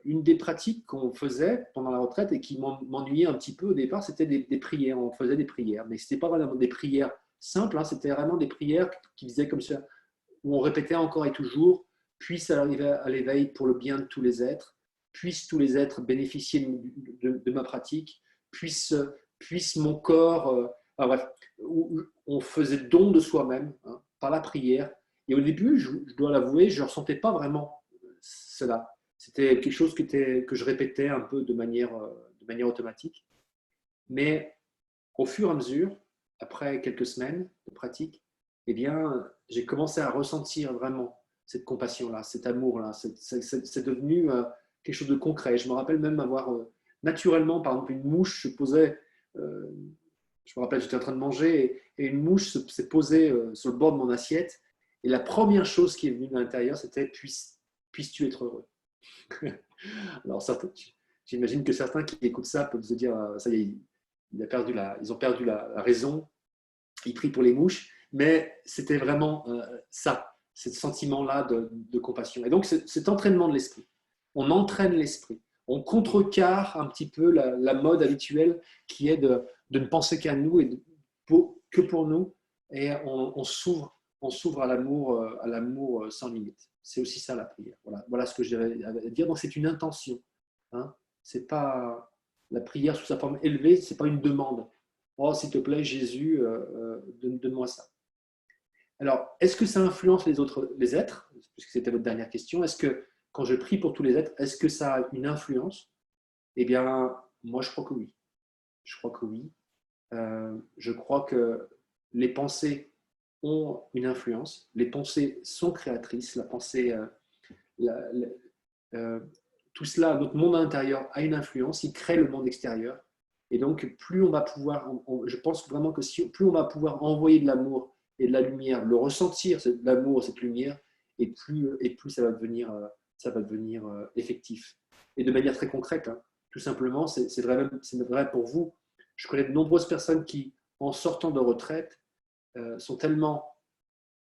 une des pratiques qu'on faisait pendant la retraite et qui m'ennuyait un petit peu au départ, c'était des prières. On faisait des prières, mais ce n'était pas vraiment des prières simples, hein, c'était vraiment des prières qui disaient comme ça, où on répétait encore et toujours, puisse arriver à l'éveil pour le bien de tous les êtres, puissent tous les êtres bénéficier de ma pratique, puisse mon corps Enfin, bref, où on faisait don de soi-même, hein, par la prière. Et au début, je dois l'avouer, je ne ressentais pas vraiment cela. C'était quelque chose que je répétais un peu de manière automatique. Mais au fur et à mesure, après quelques semaines de pratique, eh bien, j'ai commencé à ressentir vraiment cette compassion-là, cet amour-là. C'est devenu quelque chose de concret. Je me rappelle même avoir naturellement, par exemple, une mouche se posait. euh, je me rappelle, j'étais en train de manger et une mouche s'est posée sur le bord de mon assiette. Et la première chose qui est venue de l'intérieur, c'était puisses-tu être heureux. Alors, j'imagine que certains qui écoutent ça peuvent se dire ça y est, ils ont perdu la raison, ils prient pour les mouches, mais c'était vraiment ça, ce sentiment-là de compassion. Et donc, cet entraînement de l'esprit, on entraîne l'esprit, on contrecarre un petit peu la mode habituelle qui est de ne penser qu'à nous et que pour nous, et on s'ouvre à l'amour sans limite. C'est aussi ça la prière. Voilà ce que j'avais à dire. Donc, c'est une intention. Hein. C'est pas la prière sous sa forme élevée, c'est pas une demande. Oh, s'il te plaît, Jésus, donne-moi ça. Alors, est-ce que ça influence les êtres? Puisque c'était votre dernière question. Est-ce que quand je prie pour tous les êtres, est-ce que ça a une influence? Eh bien, moi, je crois que oui. Je crois que oui. Je crois que les pensées ont une influence. Les pensées sont créatrices. La pensée, la- la- euh, tout cela, notre monde intérieur a une influence. Il crée le monde extérieur. Et donc, plus on va pouvoir, je pense vraiment que plus on va pouvoir envoyer de l'amour et de la lumière, le ressentir, l'amour, cette lumière, et plus ça va devenir effectif. Et de manière très concrète, hein, tout simplement, c'est vrai pour vous. Je connais de nombreuses personnes qui, en sortant de retraite, sont tellement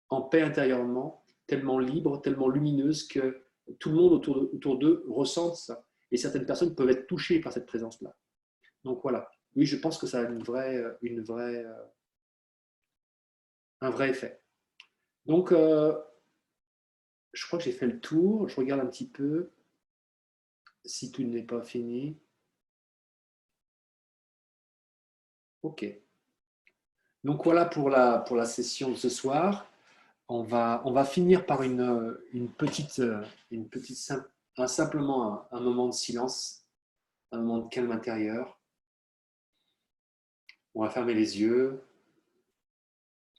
en paix intérieurement, tellement libres, tellement lumineuses que tout le monde autour d'eux ressent ça. Et certaines personnes peuvent être touchées par cette présence-là. Donc voilà. Oui, je pense que ça a un vrai effet. Donc, je crois que j'ai fait le tour. Je regarde un petit peu si tout n'est pas fini. OK. Donc voilà pour la session de ce soir. On va finir par une petite simplement un moment de silence, un moment de calme intérieur. On va fermer les yeux,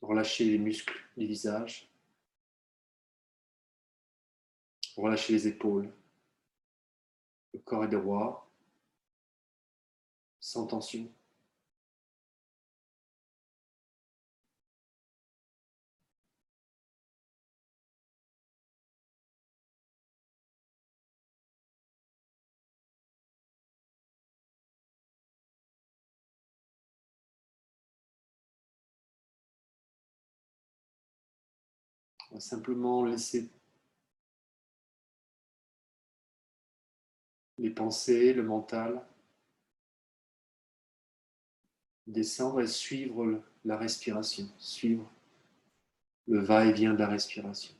relâcher les muscles du visage, relâcher les épaules. Le corps est droit, sans tension. On va simplement laisser les pensées, le mental descendre et suivre la respiration, suivre le va-et-vient de la respiration.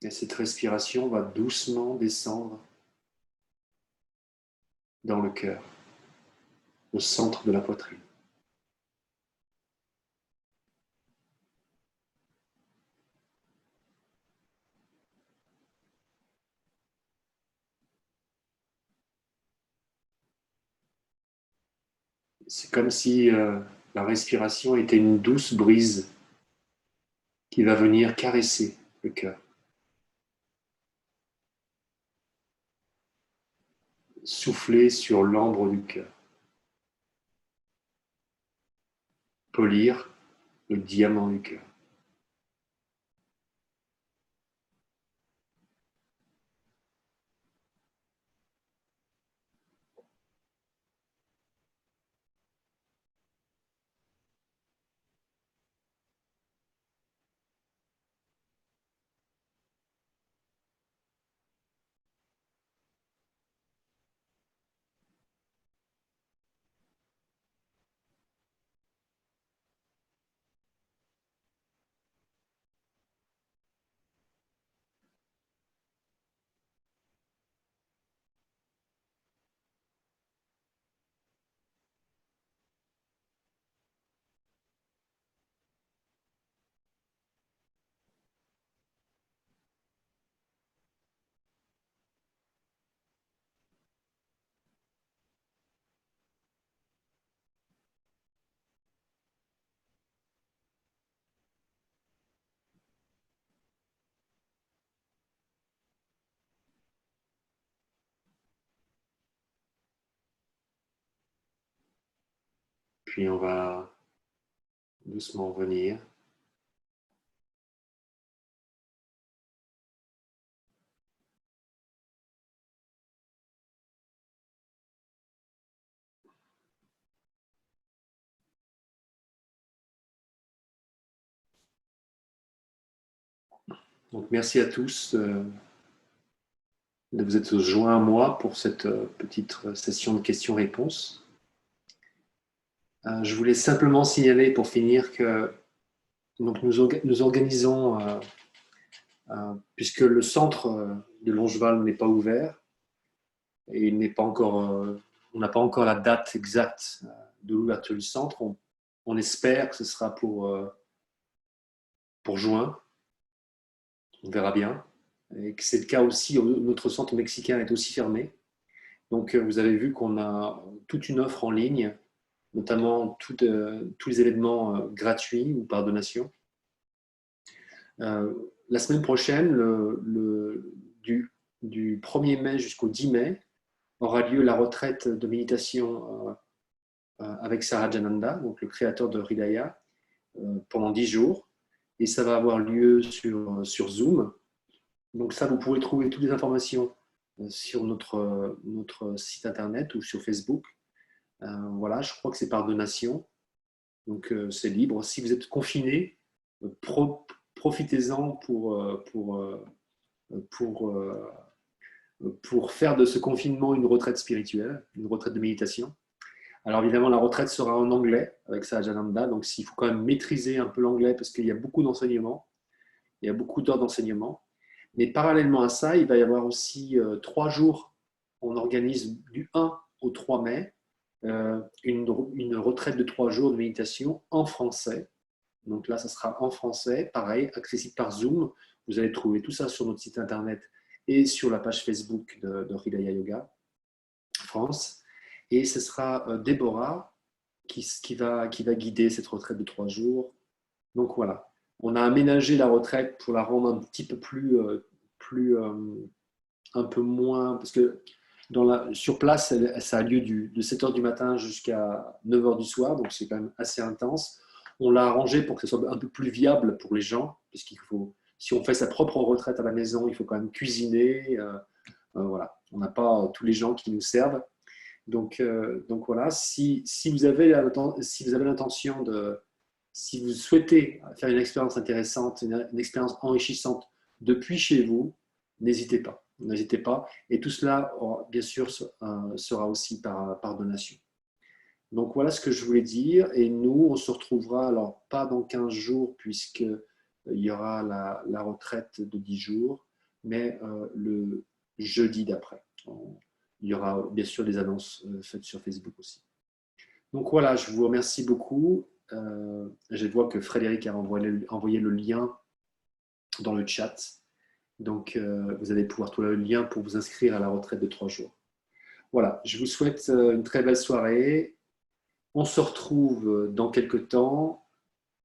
Et cette respiration va doucement descendre dans le cœur, au centre de la poitrine. C'est comme si la respiration était une douce brise qui va venir caresser le cœur, souffler sur l'ambre du cœur, polir le diamant du cœur. puis on va doucement revenir. Donc merci à tous de vous être joints à moi pour cette petite session de questions-réponses. Je voulais simplement signaler pour finir que donc nous organisons, puisque le centre de Longeval n'est pas ouvert et il n'est pas encore, on n'a pas encore la date exacte de l'ouverture du centre. On espère que ce sera pour juin. On verra bien. Et que c'est le cas aussi, notre centre mexicain est aussi fermé. Donc vous avez vu qu'on a toute une offre en ligne, notamment tous les événements gratuits ou par donation. La semaine prochaine, du 1er mai jusqu'au 10 mai, aura lieu la retraite de méditation avec Sarajananda, donc le créateur de Hridaya, pendant 10 jours. Et ça va avoir lieu sur Zoom. Donc ça, vous pourrez trouver toutes les informations sur notre site internet ou sur Facebook. Voilà, je crois que c'est par donation. Donc c'est libre. Si vous êtes confiné, profitez-en pour faire de ce confinement une retraite spirituelle, une retraite de méditation. Alors évidemment, la retraite sera en anglais avec Sahajananda, donc il faut quand même maîtriser un peu l'anglais parce qu'il y a beaucoup d'enseignements, il y a beaucoup d'heures d'enseignement. Mais parallèlement à ça, il va y avoir aussi 3 jours, on organise du 1 au 3 mai, une retraite de 3 jours de méditation en français. Donc là, ça sera en français, pareil, accessible par Zoom. Vous allez trouver tout ça sur notre site internet et sur la page Facebook de Hridaya Yoga France. Et ce sera Déborah qui va guider cette retraite de 3 jours. Donc voilà, on a aménagé la retraite pour la rendre un petit peu un peu moins, parce que sur place, ça a lieu de 7 h du matin jusqu'à 9 h du soir, donc c'est quand même assez intense. On l'a arrangé pour que ce soit un peu plus viable pour les gens, puisqu'il faut, si on fait sa propre retraite à la maison, il faut quand même cuisiner. Voilà, on n'a pas tous les gens qui nous servent. Donc voilà, si vous avez l'intention si vous souhaitez faire une expérience intéressante, une expérience enrichissante depuis chez vous, n'hésitez pas. N'hésitez pas. Et tout cela, bien sûr, sera aussi par donation. Donc voilà ce que je voulais dire. Et nous, on se retrouvera, alors pas dans 15 jours, puisqu'il y aura la retraite de 10 jours, mais le jeudi d'après. Il y aura bien sûr des annonces faites sur Facebook aussi. Donc voilà, je vous remercie beaucoup. Je vois que Frédéric a envoyé le lien dans le chat. Donc vous allez pouvoir trouver le lien pour vous inscrire à la retraite de 3 jours. Voilà, je vous souhaite une très belle soirée. On se retrouve dans quelques temps.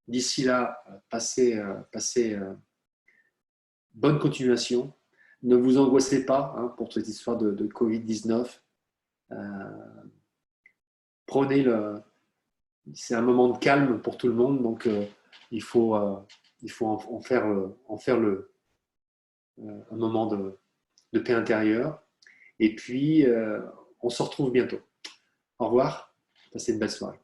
D'ici là, passez bonne continuation. Ne vous angoissez pas pour cette histoire de Covid-19. C'est un moment de calme pour tout le monde, donc il faut en faire un moment de paix intérieure. Et puis, on se retrouve bientôt. Au revoir, passez une belle soirée.